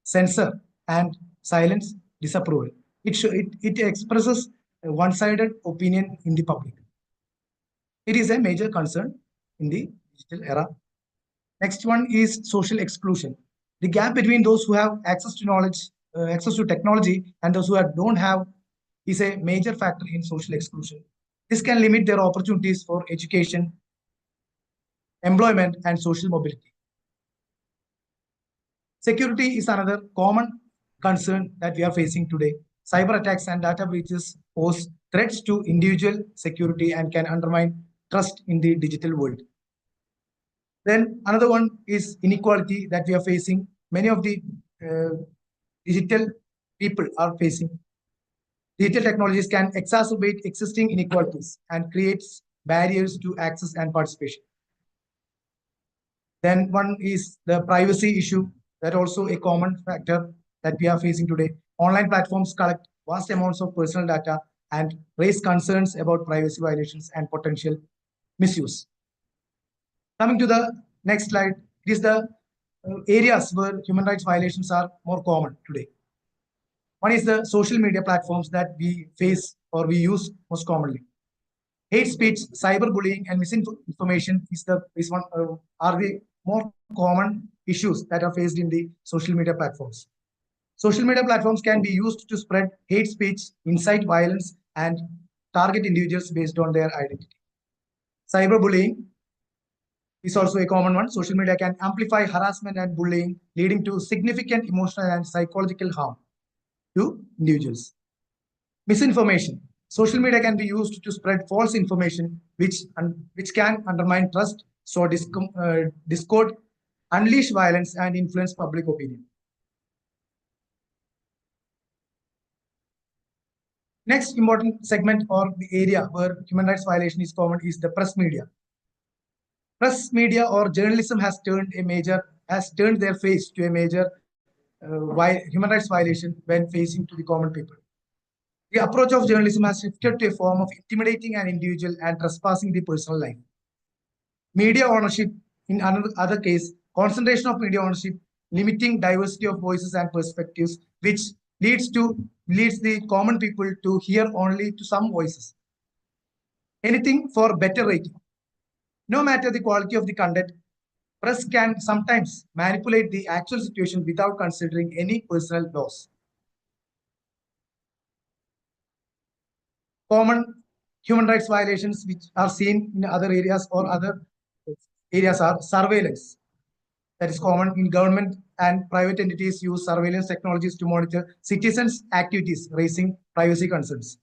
censor and silence disapproval. It expresses a one-sided opinion in the public. It is a major concern in the digital era. Next one is social exclusion. The gap between those who have access to knowledge, access to technology, and those who don't have is a major factor in social exclusion. This can limit their opportunities for education, employment, and social mobility. Security is another common concern that we are facing today. Cyber attacks and data breaches pose threats to individual security and can undermine trust in the digital world. Then another one is inequality that we are facing. Many of the digital people are facing. Digital technologies can exacerbate existing inequalities and creates barriers to access and participation. Then one is the privacy issue, that also a common factor that we are facing today. Online platforms collect vast amounts of personal data and raise concerns about privacy violations and potential misuse. Coming to the next slide, it is the areas where human rights violations are more common today. One is the social media platforms that we face or we use most commonly. Hate speech, cyberbullying, and misinformation are the more common issues that are faced in the social media platforms. Social media platforms can be used to spread hate speech, incite violence, and target individuals based on their identity. Cyberbullying is also a common one. Social media can amplify harassment and bullying, leading to significant emotional and psychological harm to individuals. Misinformation. Social media can be used to spread false information, which can undermine trust, sow discord, unleash violence, and influence public opinion. Next important segment or the area where human rights violation is common is the press media. Press media or journalism has turned their face to a major human rights violation when facing to the common people. The approach of journalism has shifted to a form of intimidating an individual and trespassing the personal life. Media ownership, in another case, concentration of media ownership, limiting diversity of voices and perspectives, which leads the common people to hear only to some voices. Anything for better rating. No matter the quality of the content, press can sometimes manipulate the actual situation without considering any personal loss. Common human rights violations which are seen in other areas or other areas are surveillance. That is common in government and private entities use surveillance technologies to monitor citizens' activities, raising privacy concerns.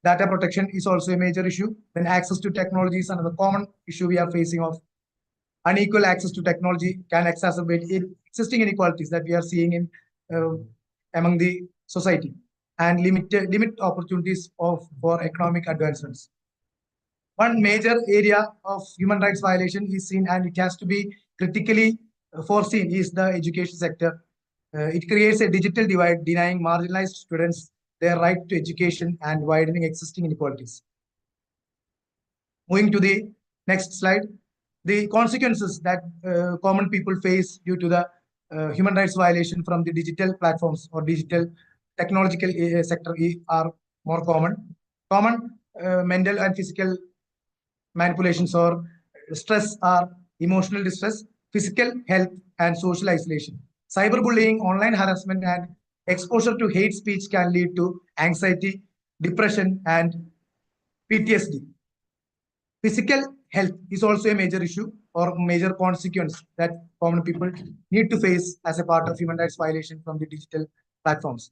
Data protection is also a major issue. Then access to technology is another common issue we are facing of. Unequal access to technology can exacerbate existing inequalities that we are seeing in among the society and limit opportunities for economic advancements. One major area of human rights violation is seen, and it has to be critically foreseen, is the education sector. It creates a digital divide, denying marginalized students their right to education and widening existing inequalities. Moving to the next slide, the consequences that common people face due to the human rights violation from the digital platforms or digital technological sector are more common. Mental and physical manipulations or stress are emotional distress, physical health, and social isolation. Cyberbullying, online harassment, and exposure to hate speech can lead to anxiety, depression, and PTSD. Physical health is also a major issue or major consequence that common people need to face as a part of human rights violation from the digital platforms.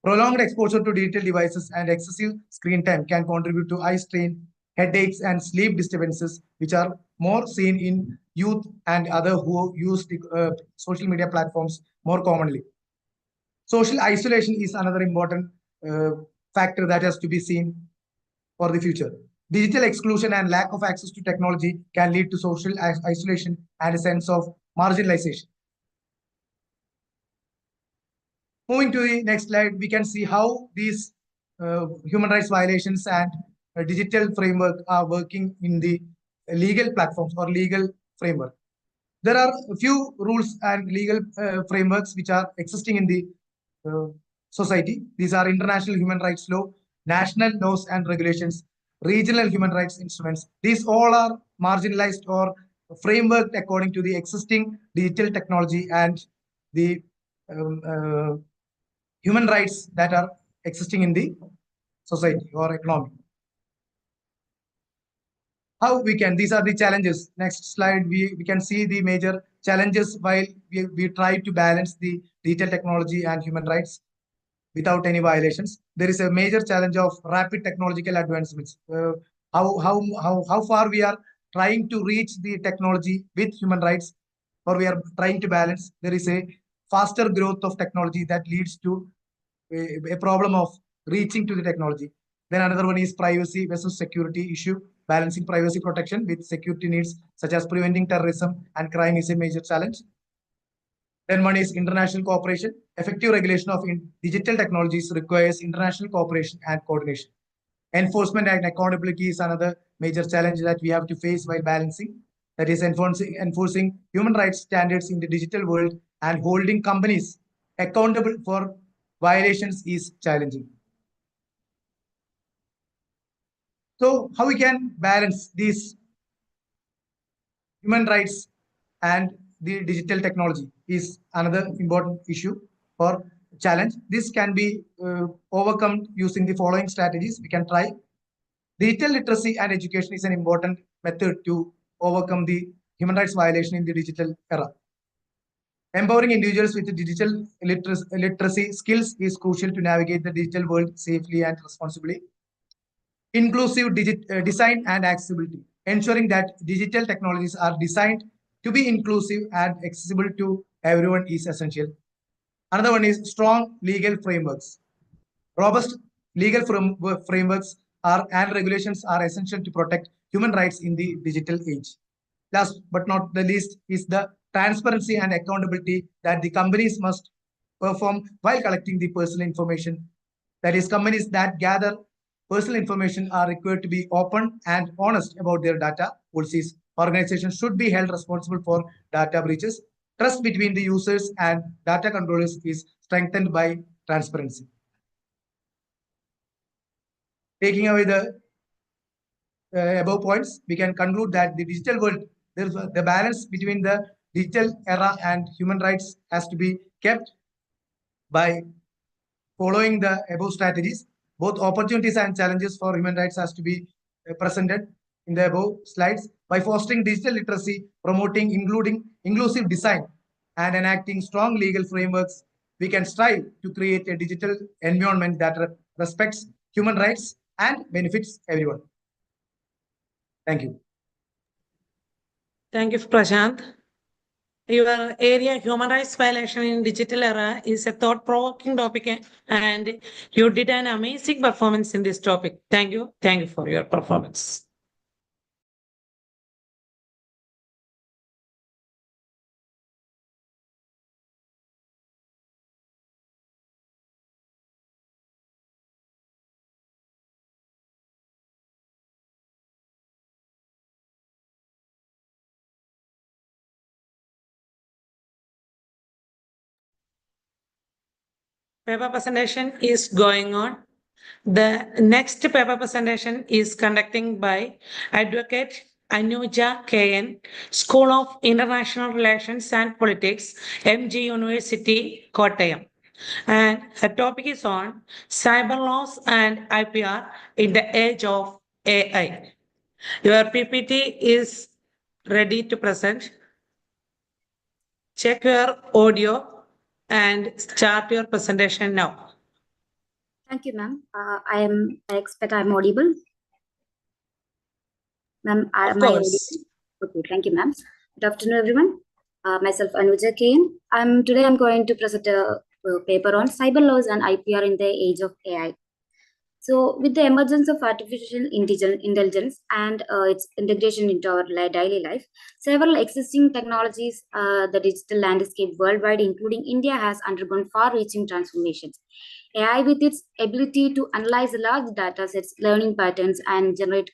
Prolonged exposure to digital devices and excessive screen time can contribute to eye strain, headaches, and sleep disturbances, which are more seen in youth and other who use the social media platforms more commonly. Social isolation is another important factor that has to be seen for the future. Digital exclusion and lack of access to technology can lead to social isolation and a sense of marginalization. Moving to the next slide, we can see how these human rights violations and digital framework are working in the legal platforms or legal framework. There are a few rules and legal frameworks which are existing in the society. These are international human rights law, national laws and regulations, regional human rights instruments. These all are marginalized or frameworked according to the existing digital technology and the human rights that are existing in the society or economy. How we can, these are the challenges. Next slide, we can see the major challenges while we try to balance the digital technology and human rights without any violations. There is a major challenge of rapid technological advancements. How far we are trying to reach the technology with human rights, or we are trying to balance. There is a faster growth of technology that leads to a problem of reaching to the technology. Then another one is privacy versus security issue. Balancing privacy protection with security needs such as preventing terrorism and crime is a major challenge. Then one is international cooperation. Effective regulation of digital technologies requires international cooperation and coordination. Enforcement and accountability is another major challenge that we have to face while balancing. That is enforcing human rights standards in the digital world and holding companies accountable for violations is challenging. So how we can balance these human rights and the digital technology is another important issue or challenge. This can be overcome using the following strategies. We can try. Digital literacy and education is an important method to overcome the human rights violation in the digital era. Empowering individuals with digital literacy skills is crucial to navigate the digital world safely and responsibly. Inclusive design and accessibility. Ensuring that digital technologies are designed to be inclusive and accessible to everyone is essential. Another one is strong legal frameworks. Robust legal frameworks and regulations are essential to protect human rights in the digital age. Last but not the least is the transparency and accountability that the companies must perform while collecting the personal information. That is, companies that gather personal information are required to be open and honest about their data policies. Organizations should be held responsible for data breaches. Trust between the users and data controllers is strengthened by transparency. Taking away the above points, we can conclude that the digital world, the balance between the digital era and human rights has to be kept by following the above strategies. Both opportunities and challenges for human rights has to be presented in the above slides. By fostering digital literacy, promoting inclusive design, and enacting strong legal frameworks, we can strive to create a digital environment that respects human rights and benefits everyone. Thank you. Thank you, Prashant. Your area, human rights violation in digital era, is a thought-provoking topic, and you did an amazing performance in this topic. Thank you. Thank you for your performance. Paper presentation is going on. The next paper presentation is conducting by Advocate Anuja KN, School of International Relations and Politics, MG University, Kottayam. And the topic is on cyber laws and IPR in the age of AI. Your PPT is ready to present. Check your audio and start your presentation now. Thank you, ma'am. I expect I'm audible. Ma'am, am I audible? Okay, thank you, ma'am. Good afternoon, everyone. Myself, Anuja Kain. Today I'm going to present a paper on cyber laws and IPR in the age of AI. So, with the emergence of artificial intelligence and its integration into our daily life, several existing technologies, the digital landscape worldwide, including India, has undergone far-reaching transformations. AI, with its ability to analyze large data sets, learning patterns, and generate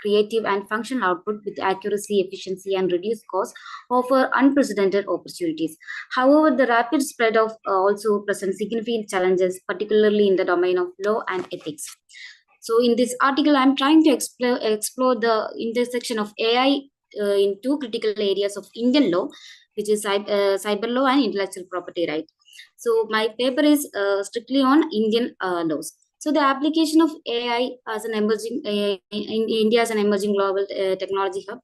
creative and functional output with accuracy, efficiency, and reduced cost, offer unprecedented opportunities. However, the rapid spread of also presents significant challenges, particularly in the domain of law and ethics. So, in this article, I'm trying to explore the intersection of AI in two critical areas of Indian law, which is cyber law and intellectual property right. So my paper is strictly on Indian laws. So the application of AI as an emerging in India as an emerging global technology hub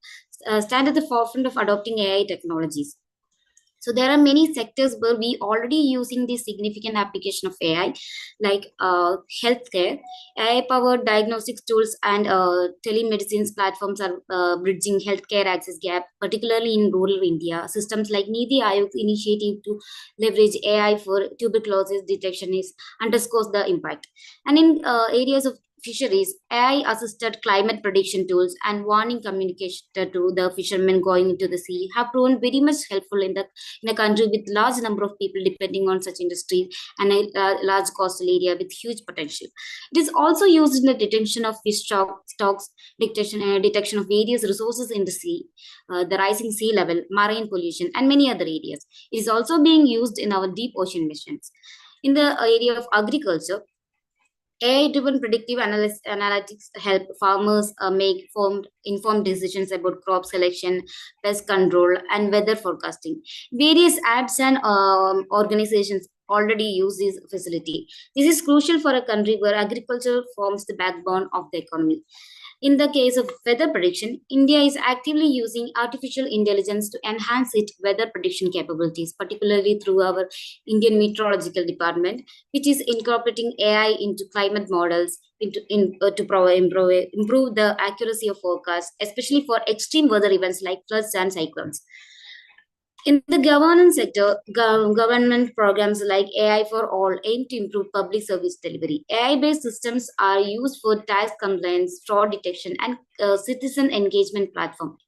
stand at the forefront of adopting AI technologies. So there are many sectors where we already using this significant application of AI, like healthcare. AI-powered diagnostics tools and telemedicine platforms are bridging healthcare access gap, particularly in rural India. Systems like Niti Aayog's initiative to leverage AI for tuberculosis detection underscores the impact. And in areas of fisheries, AI-assisted climate prediction tools and warning communication to the fishermen going into the sea have proven very much helpful in a country with large number of people depending on such industries and a large coastal area with huge potential. It is also used in the detection of fish stocks, detection of various resources in the sea, the rising sea level, marine pollution, and many other areas. It is also being used in our deep ocean missions. In the area of agriculture, AI-driven predictive analytics help farmers make informed decisions about crop selection, pest control, and weather forecasting. Various apps and organizations already use this facility. This is crucial for a country where agriculture forms the backbone of the economy. In the case of weather prediction, India is actively using artificial intelligence to enhance its weather prediction capabilities, particularly through our Indian Meteorological Department, which is incorporating AI into climate models to improve the accuracy of forecasts, especially for extreme weather events like floods and cyclones. In the governance sector, government programs like AI for All aim to improve public service delivery. AI-based systems are used for tax compliance, fraud detection, and citizen engagement platform.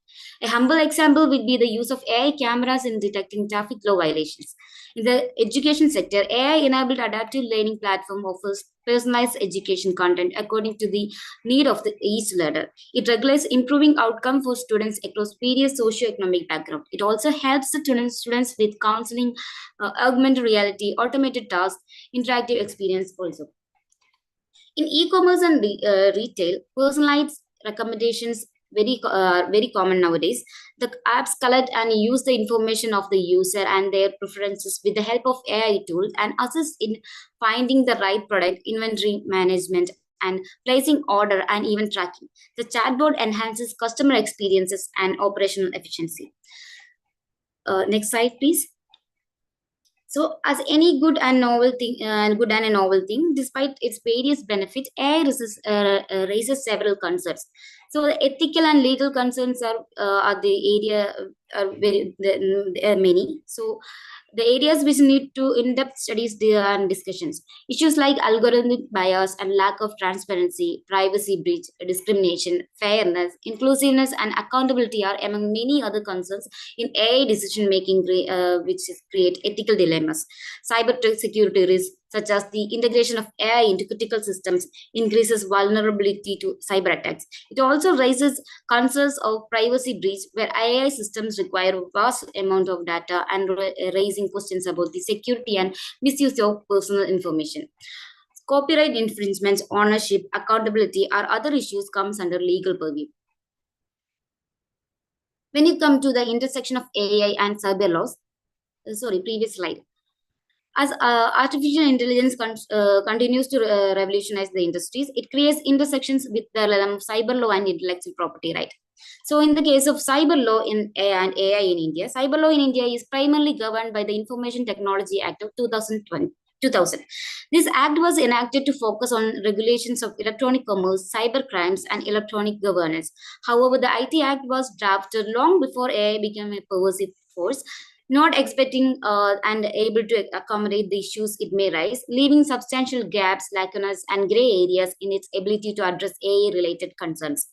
A humble example would be the use of AI cameras in detecting traffic law violations. In the education sector, AI-enabled adaptive learning platform offers personalized education content according to the need of each learner. It regulates improving outcome for students across various socioeconomic backgrounds. It also helps the students with counseling, augmented reality, automated tasks, interactive experience also. In e-commerce and retail, personalized recommendations very common nowadays. The apps collect and use the information of the user and their preferences with the help of AI tools and assist in finding the right product, inventory management, and placing order and even tracking. The chatbot enhances customer experiences and operational efficiency. Next slide, please. So, as any good and a novel thing, despite its various benefits, AI raises several concerns. So, the ethical and legal concerns are the area are many. So, the areas which need to in-depth studies and discussions. Issues like algorithmic bias and lack of transparency, privacy breach, discrimination, fairness, inclusiveness, and accountability are among many other concerns in AI decision making, which create ethical dilemmas. Cyber security risks, such as the integration of AI into critical systems, increases vulnerability to cyber attacks. It also raises concerns of privacy breach, where AI systems require a vast amount of data and raising questions about the security and misuse of personal information. Copyright infringements, ownership, accountability, or other issues comes under legal purview. When you come to the intersection of AI and cyber laws, previous slide. As artificial intelligence continues to revolutionize the industries, it creates intersections with the realm of cyber law and intellectual property right. So in the case of cyber law and AI in India, cyber law in India is primarily governed by the Information Technology Act of 2000. This act was enacted to focus on regulations of electronic commerce, cyber crimes, and electronic governance. However, the IT Act was drafted long before AI became a pervasive force, not expecting and able to accommodate the issues it may raise, leaving substantial gaps, lacunas, and gray areas in its ability to address AI-related concerns.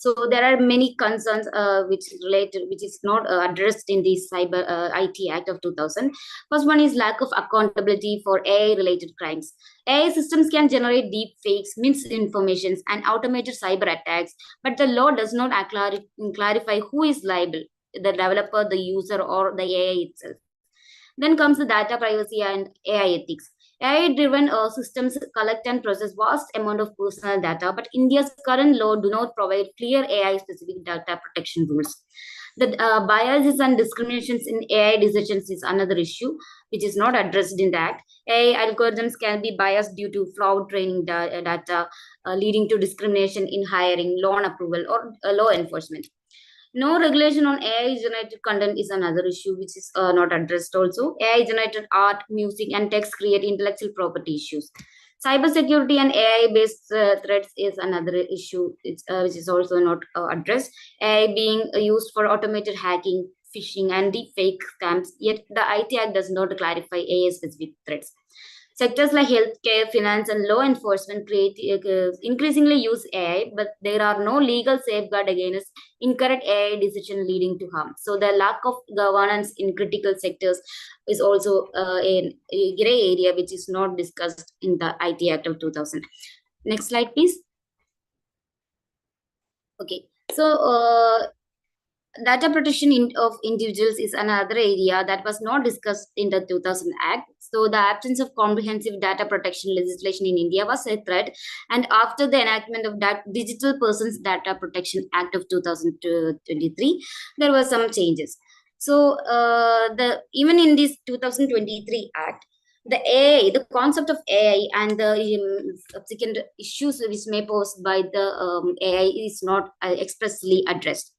So there are many concerns which is not addressed in the Cyber IT Act of 2000. First one is lack of accountability for AI-related crimes. AI systems can generate deep fakes, misinformations, and automated cyber attacks, but the law does not clarify who is liable, the developer, the user, or the AI itself. Then comes the data privacy and AI ethics. AI-driven systems collect and process vast amount of personal data, but India's current law do not provide clear AI-specific data protection rules. The biases and discriminations in AI decisions is another issue, which is not addressed in the Act. AI algorithms can be biased due to flawed training data, leading to discrimination in hiring, loan approval, or law enforcement. No regulation on AI-generated content is another issue which is not addressed also. AI-generated art, music, and text create intellectual property issues. Cybersecurity and AI-based threats is another issue which is also not addressed. AI being used for automated hacking, phishing, and deepfake scams, yet the IT Act does not clarify AI-specific threats. Sectors like healthcare, finance, and law enforcement increasingly use AI, but there are no legal safeguard against incorrect AI decision leading to harm. So the lack of governance in critical sectors is also a gray area which is not discussed in the IT Act of 2000. Next slide, please. Okay, so data protection of individuals is another area that was not discussed in the 2000 Act. So the absence of comprehensive data protection legislation in India was a threat. And after the enactment of that Digital Persons Data Protection Act of 2023, there were some changes. So even in this 2023 Act, the AI, the concept of AI and the subsequent issues which may pose by the AI is not expressly addressed.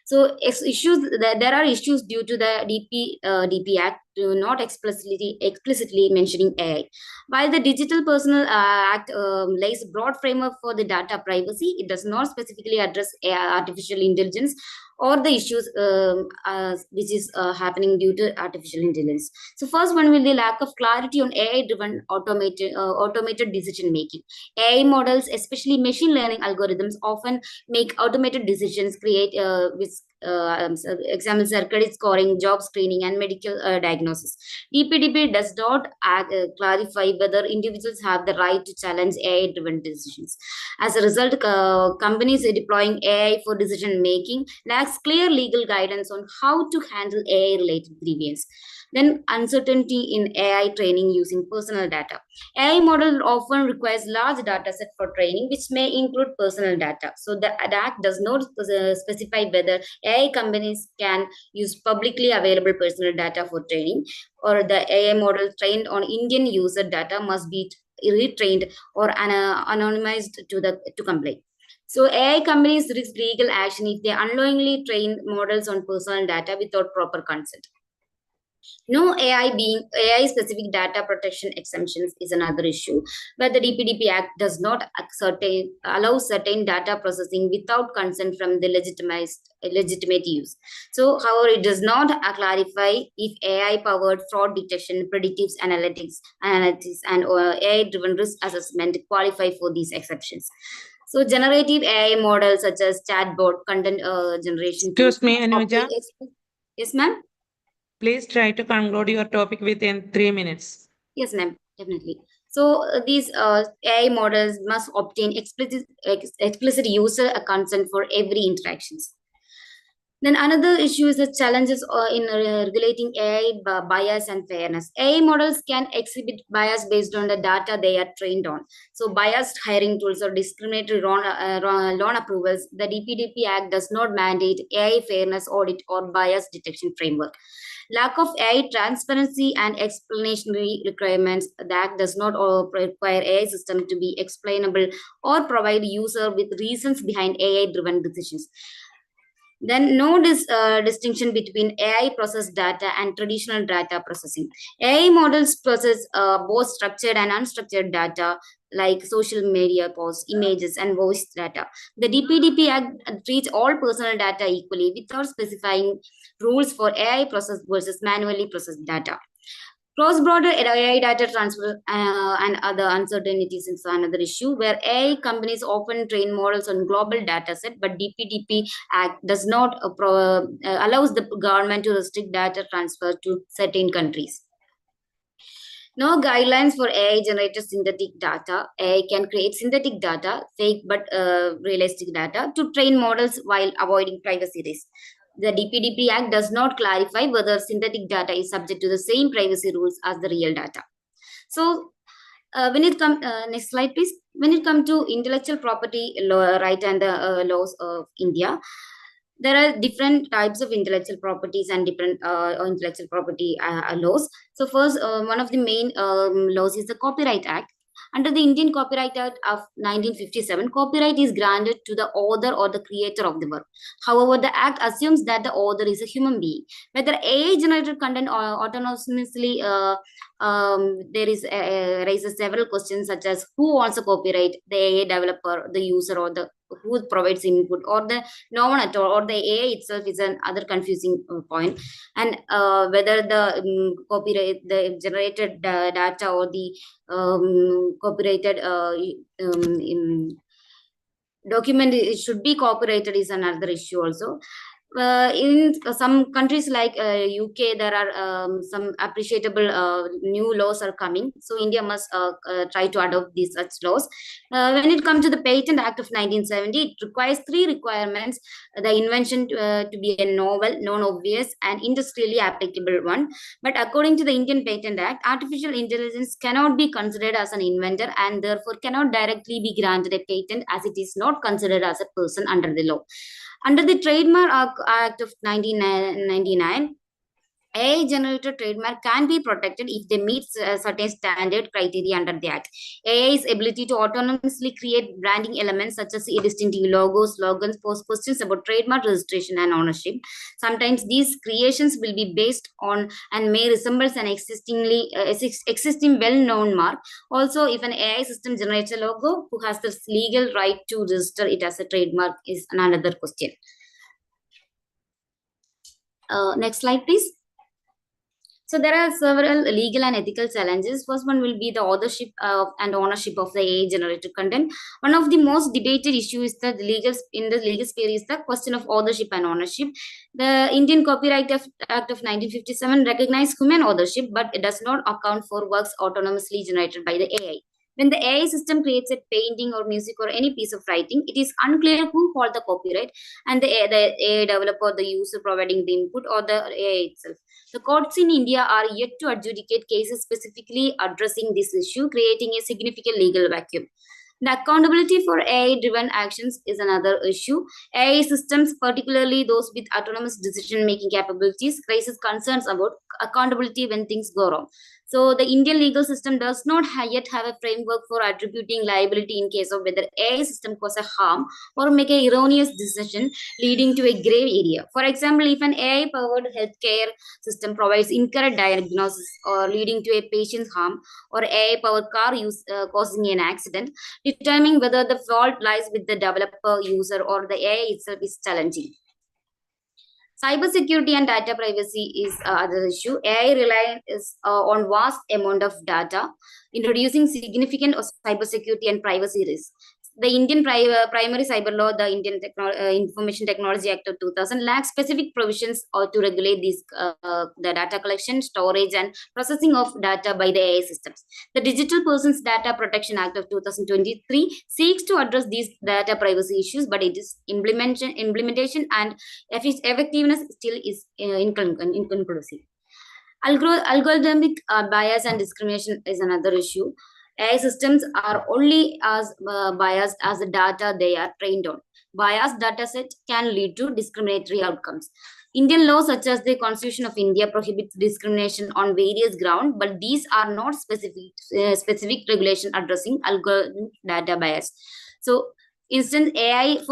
So there are issues due to the DP Act not explicitly mentioning AI. While the Digital Personal Act lays a broad framework for the data privacy, it does not specifically address artificial intelligence or the issues which is happening due to artificial intelligence. So first one will be lack of clarity on AI-driven automated decision making. AI models, especially machine learning algorithms, often make automated decisions, create examples are credit scoring, job screening, and medical diagnosis. DPDP does not clarify whether individuals have the right to challenge AI-driven decisions. As a result, companies deploying AI for decision making lacks clear legal guidance on how to handle AI-related grievance. Then uncertainty in AI training using personal data. AI model often requires large data set for training, which may include personal data. So the Act does not specify whether AI companies can use publicly available personal data for training, or the AI model trained on Indian user data must be retrained or anonymized to comply. So AI companies risk legal action if they unknowingly train models on personal data without proper consent. No AI-specific data protection exemptions is another issue, where the DPDP Act does not allow certain data processing without consent from the legitimate use. So, however, it does not clarify if AI-powered fraud detection, predictive analytics, and AI-driven risk assessment qualify for these exceptions. So, generative AI models such as chatbot, content generation. Excuse me, Anuja. Yes, ma'am. Please try to conclude your topic within 3 minutes. Yes, ma'am, definitely. So these AI models must obtain explicit user consent for every interactions. Then another issue is the challenges in regulating AI bias and fairness. AI models can exhibit bias based on the data they are trained on. So biased hiring tools or discriminatory loan approvals, the DPDP Act does not mandate AI fairness audit or bias detection framework. Lack of AI transparency and explanatory requirements. The Act does not require AI system to be explainable or provide user with reasons behind AI-driven decisions. Then no distinction between AI processed data and traditional data processing. AI models process both structured and unstructured data like social media posts, images, and voice data. The DPDP Act treats all personal data equally without specifying rules for AI processed versus manually processed data. Cross-border AI data transfer and other uncertainties is another issue, where AI companies often train models on global data set, but DPDP Act does not allows the government to restrict data transfer to certain countries. No guidelines for AI-generated synthetic data. AI can create synthetic data, fake but realistic data, to train models while avoiding privacy risks. The DPDP Act does not clarify whether synthetic data is subject to the same privacy rules as the real data. So, when it comes, next slide, please. When it comes to intellectual property law, right, and the laws of India, there are different types of intellectual properties and different intellectual property laws. So first, one of the main laws is the Copyright Act. Under the Indian Copyright Act of 1957, copyright is granted to the author or the creator of the work. However, the act assumes that the author is a human being. Whether AI-generated content autonomously there is raises several questions, such as who owns the copyright, the AI developer, the user, or the who provides input, or the no one at all, or the AI itself is another confusing point. And whether the copyright, the generated data, or the copyrighted document, it should be copyrighted, is another issue also. In some countries like UK, there are some appreciable new laws are coming. So India must try to adopt these such laws. When it comes to the Patent Act of 1970, it requires 3 requirements: the invention to be a novel, non-obvious, and industrially applicable one. But according to the Indian Patent Act, artificial intelligence cannot be considered as an inventor and therefore cannot directly be granted a patent, as it is not considered as a person under the law. Under the Trademark Act of 1999, AI-generated trademark can be protected if they meet certain standard criteria under the Act. AI's ability to autonomously create branding elements such as distinctive logos, slogans, pose questions about trademark registration and ownership. Sometimes these creations will be based on and may resemble an existing well-known mark. Also, if an AI system generates a logo, who has the legal right to register it as a trademark is another question. Next slide, please. So there are several legal and ethical challenges. First one will be the authorship and ownership of the AI-generated content. One of the most debated issues is in the legal sphere is the question of authorship and ownership. The Indian Copyright Act of 1957 recognizes human authorship, but it does not account for works autonomously generated by the AI. When the AI system creates a painting or music or any piece of writing, it is unclear who holds the copyright, and the AI developer, the user providing the input, or the AI itself. The courts in India are yet to adjudicate cases specifically addressing this issue, creating a significant legal vacuum. The accountability for AI-driven actions is another issue. AI systems, particularly those with autonomous decision-making capabilities, raises concerns about accountability when things go wrong. So the Indian legal system does not yet have a framework for attributing liability in case of whether AI system cause a harm or make an erroneous decision leading to a grave area. For example, if an AI-powered healthcare system provides incorrect diagnosis or leading to a patient's harm, or AI-powered car use causing an accident, determining whether the fault lies with the developer, user, or the AI itself is challenging. Cybersecurity and data privacy is another issue. AI relies on vast amount of data, introducing significant cybersecurity and privacy risks. The Indian primary cyber law, the Indian Information Technology Act of 2000, lacks specific provisions to regulate these the data collection, storage, and processing of data by the AI systems. The Digital Persons Data Protection Act of 2023 seeks to address these data privacy issues, but its implementation and effectiveness still is inconclusive. Algorithmic bias and discrimination is another issue. AI systems are only as biased as the data they are trained on. Biased data set can lead to discriminatory outcomes. Indian laws such as the Constitution of India prohibits discrimination on various grounds, but these are not specific regulation addressing algorithmic data bias. So, for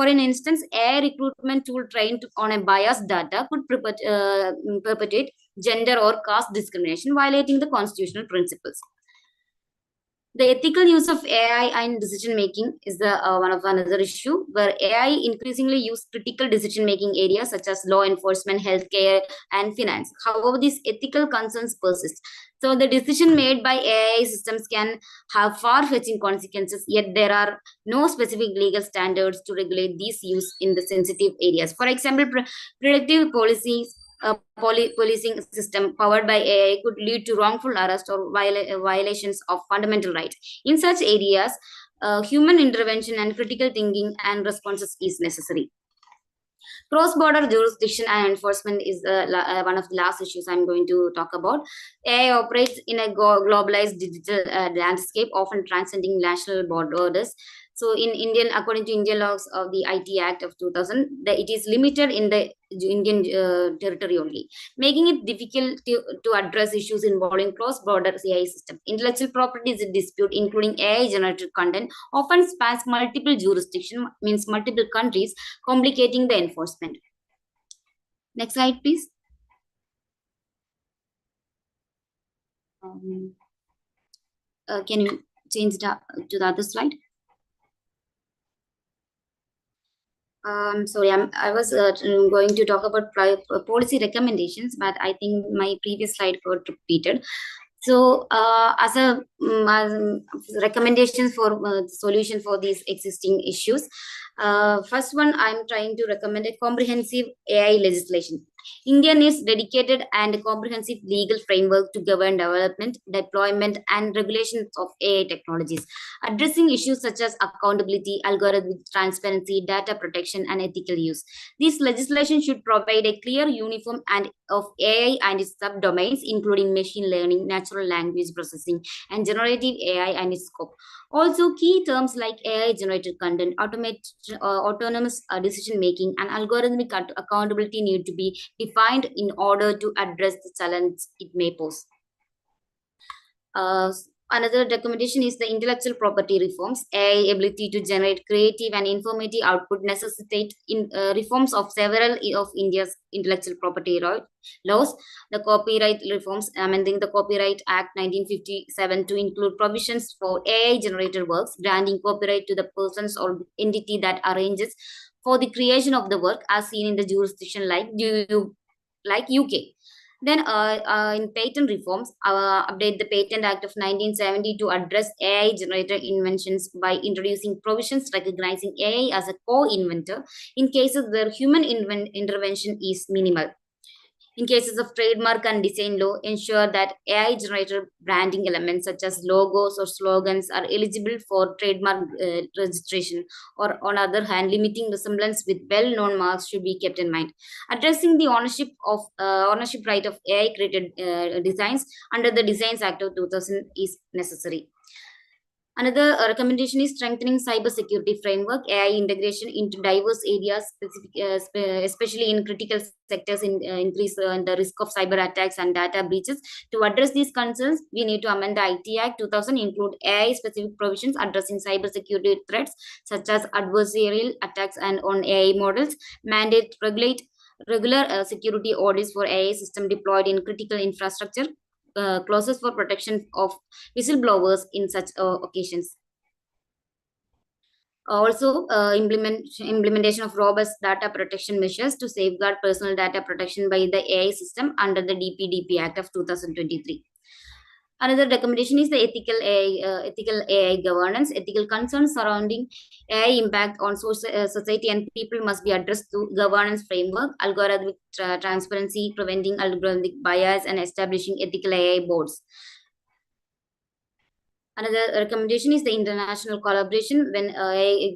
instance, AI recruitment tool trained on a biased data could perpetuate gender or caste discrimination, violating the constitutional principles. The ethical use of AI in decision making is the one of another issue where AI increasingly use critical decision making areas such as law enforcement, healthcare, and finance. However, these ethical concerns persist. So the decision made by AI systems can have far-fetching consequences, yet there are no specific legal standards to regulate these use in the sensitive areas. For example, predictive policies policing system powered by AI could lead to wrongful arrest or violations of fundamental rights. In such areas, human intervention and critical thinking and responses is necessary. Cross-border jurisdiction and enforcement is one of the last issues I'm going to talk about. AI operates in a globalized digital landscape, often transcending national borders. So according to Indian laws of the IT Act of 2000, it is limited in the Indian territory only, making it difficult to address issues involving cross-border AI systems. Intellectual property is a dispute, including AI-generated content, often spans multiple jurisdictions, means multiple countries, complicating the enforcement. Next slide, please. Can you change it to the other slide? Sorry, I was going to talk about policy recommendations, but I think my previous slide got repeated. So, as a recommendations for solution for these existing issues, first one, I'm trying to recommend a comprehensive AI legislation. India needs dedicated and comprehensive legal framework to govern development, deployment, and regulations of AI technologies, addressing issues such as accountability, algorithmic transparency, data protection, and ethical use. This legislation should provide a clear uniform and of AI and its subdomains, including machine learning, natural language processing, and generative AI and its scope. Also, key terms like AI-generated content, autonomous decision making, and algorithmic accountability need to be defined in order to address the challenge it may pose. Another recommendation is the intellectual property reforms. AI ability to generate creative and informative output necessitate reforms of several of India's intellectual property laws. The copyright reforms, amending the Copyright Act 1957 to include provisions for AI-generated works, granting copyright to the persons or entity that arranges for the creation of the work, as seen in the jurisdiction like UK. Then in patent reforms, update the Patent Act of 1970 to address AI-generated inventions by introducing provisions recognizing AI as a co-inventor in cases where human intervention is minimal. In cases of trademark and design law, ensure that AI-generated branding elements such as logos or slogans are eligible for trademark registration, or on other hand, limiting resemblance with well-known marks should be kept in mind. Addressing the ownership right of AI-created designs under the Designs Act of 2000 is necessary. Another recommendation is strengthening cybersecurity framework, AI integration into diverse areas, especially in critical sectors, increase the risk of cyber attacks and data breaches. To address these concerns, we need to amend the IT Act 2000, include AI-specific provisions addressing cybersecurity threats such as adversarial attacks and on AI models, regulate regular security audits for AI system deployed in critical infrastructure, clauses for protection of whistleblowers in such occasions. Also, implementation of robust data protection measures to safeguard personal data protection by the AI system under the DPDP Act of 2023. Another recommendation is the ethical AI governance. Ethical concerns surrounding AI impact on society and people must be addressed through governance framework, algorithmic transparency, preventing algorithmic bias, and establishing ethical AI boards. Another recommendation is the international collaboration. When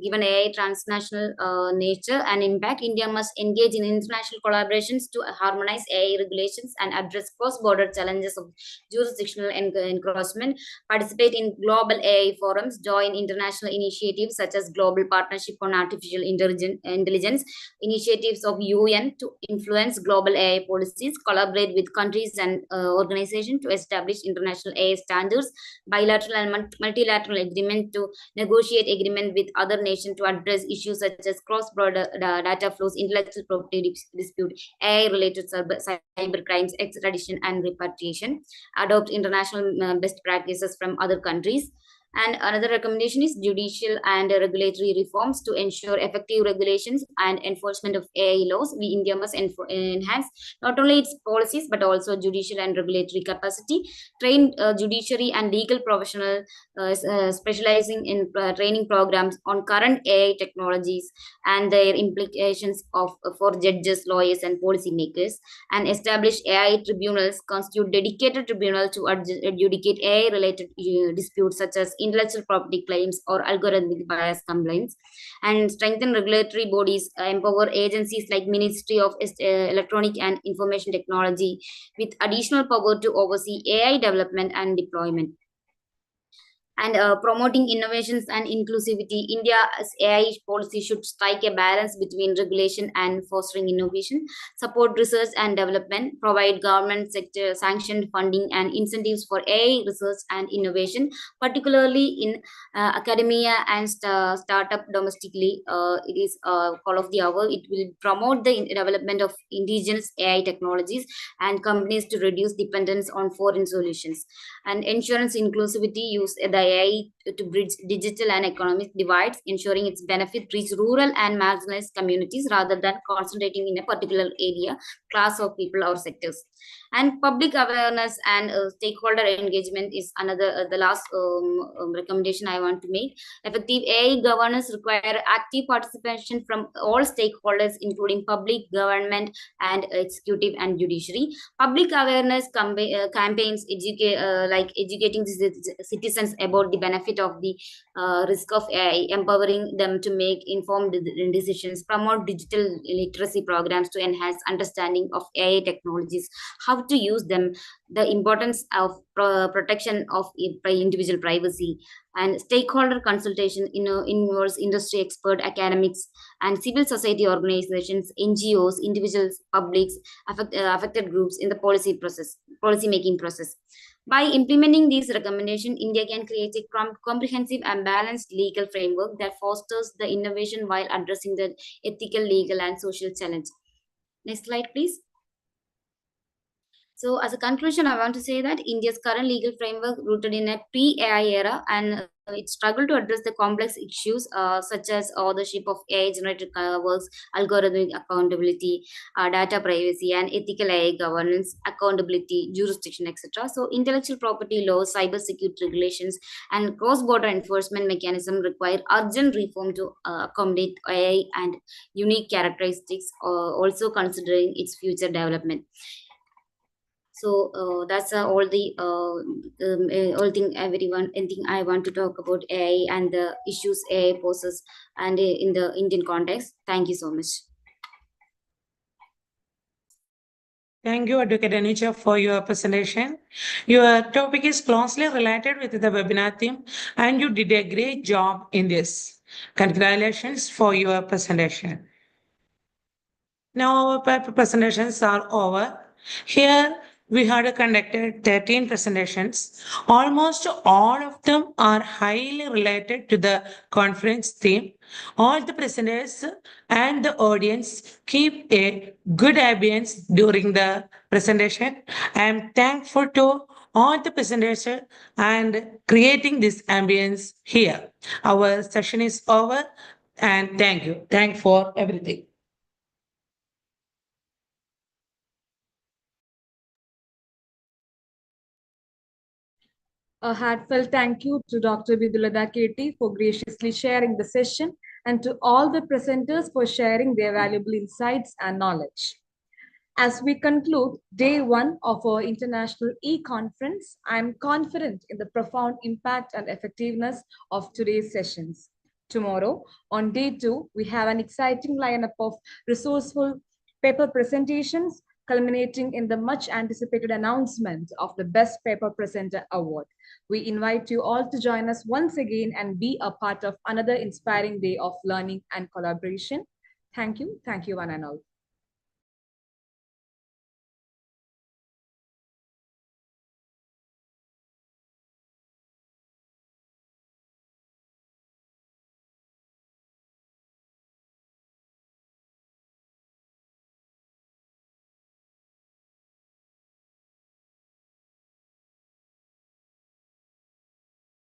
given AI transnational nature and impact, India must engage in international collaborations to harmonize AI regulations and address cross-border challenges of jurisdictional encroachment, participate in global AI forums, join international initiatives such as Global Partnership on Artificial Intelligence, initiatives of UN to influence global AI policies, collaborate with countries and organizations to establish international AI standards, bilateral and multilateral agreement to negotiate agreement with other nations to address issues such as cross-border data flows, intellectual property dispute, AI-related cyber crimes, extradition and repatriation, adopt international best practices from other countries. And another recommendation is judicial and regulatory reforms to ensure effective regulations and enforcement of AI laws. India must enhance not only its policies but also judicial and regulatory capacity, train judiciary and legal professionals specializing in training programs on current AI technologies and their implications for judges, lawyers, and policymakers, and establish AI tribunals, constitute dedicated tribunals to adjudicate AI-related disputes such as intellectual property claims or algorithmic bias complaints, and strengthen regulatory bodies, empower agencies like Ministry of Electronic and Information Technology with additional power to oversee AI development and deployment. And promoting innovations and inclusivity. India's AI policy should strike a balance between regulation and fostering innovation, support research and development, provide government sector sanctioned funding and incentives for AI research and innovation, particularly in academia and startup domestically. It is call of the hour. It will promote the development of indigenous AI technologies and companies to reduce dependence on foreign solutions, and insurance inclusivity, use the AI to bridge digital and economic divides, ensuring its benefit reach rural and marginalized communities rather than concentrating in a particular area, class of people or sectors. And public awareness and stakeholder engagement is another, the last recommendation I want to make. Effective AI governance require active participation from all stakeholders, including public, government, and executive and judiciary. Public awareness campaigns like educating citizens about the benefit of the risk of AI, empowering them to make informed decisions, promote digital literacy programs to enhance understanding of AI technologies, how to use them, the importance of protection of individual privacy, and stakeholder consultation involves industry expert, academics, and civil society organizations, NGOs, individuals, publics, affected groups in the policy making process. By implementing these recommendations, India can create a comprehensive and balanced legal framework that fosters the innovation while addressing the ethical, legal, and social challenge. Next slide, please. So as a conclusion, I want to say that India's current legal framework rooted in a pre-AI era, and it struggled to address the complex issues such as authorship of AI-generated works, algorithmic accountability, data privacy, and ethical AI governance, accountability, jurisdiction, etc. So intellectual property laws, cybersecurity regulations, and cross-border enforcement mechanism require urgent reform to accommodate AI and unique characteristics, also considering its future development. So that's all thing anything I want to talk about AI and the issues AI poses and in the Indian context. Thank you so much. Thank you, Advocate Anuja, for your presentation. Your topic is closely related with the webinar theme, and you did a great job in this. Congratulations for your presentation. Now our presentations are over. Here we had conducted 13 presentations. Almost all of them are highly related to the conference theme. All the presenters and the audience keep a good ambience during the presentation. I am thankful to all the presenters and creating this ambience here. Our session is over, and thank you. Thank for everything. A heartfelt thank you to Dr. Vidulada Ketty for graciously sharing the session, and to all the presenters for sharing their valuable insights and knowledge. As we conclude day one of our International E-Conference, I am confident in the profound impact and effectiveness of today's sessions. Tomorrow, on day two, we have an exciting lineup of resourceful paper presentations, culminating in the much anticipated announcement of the Best Paper Presenter Award. We invite you all to join us once again and be a part of another inspiring day of learning and collaboration. Thank you one and all.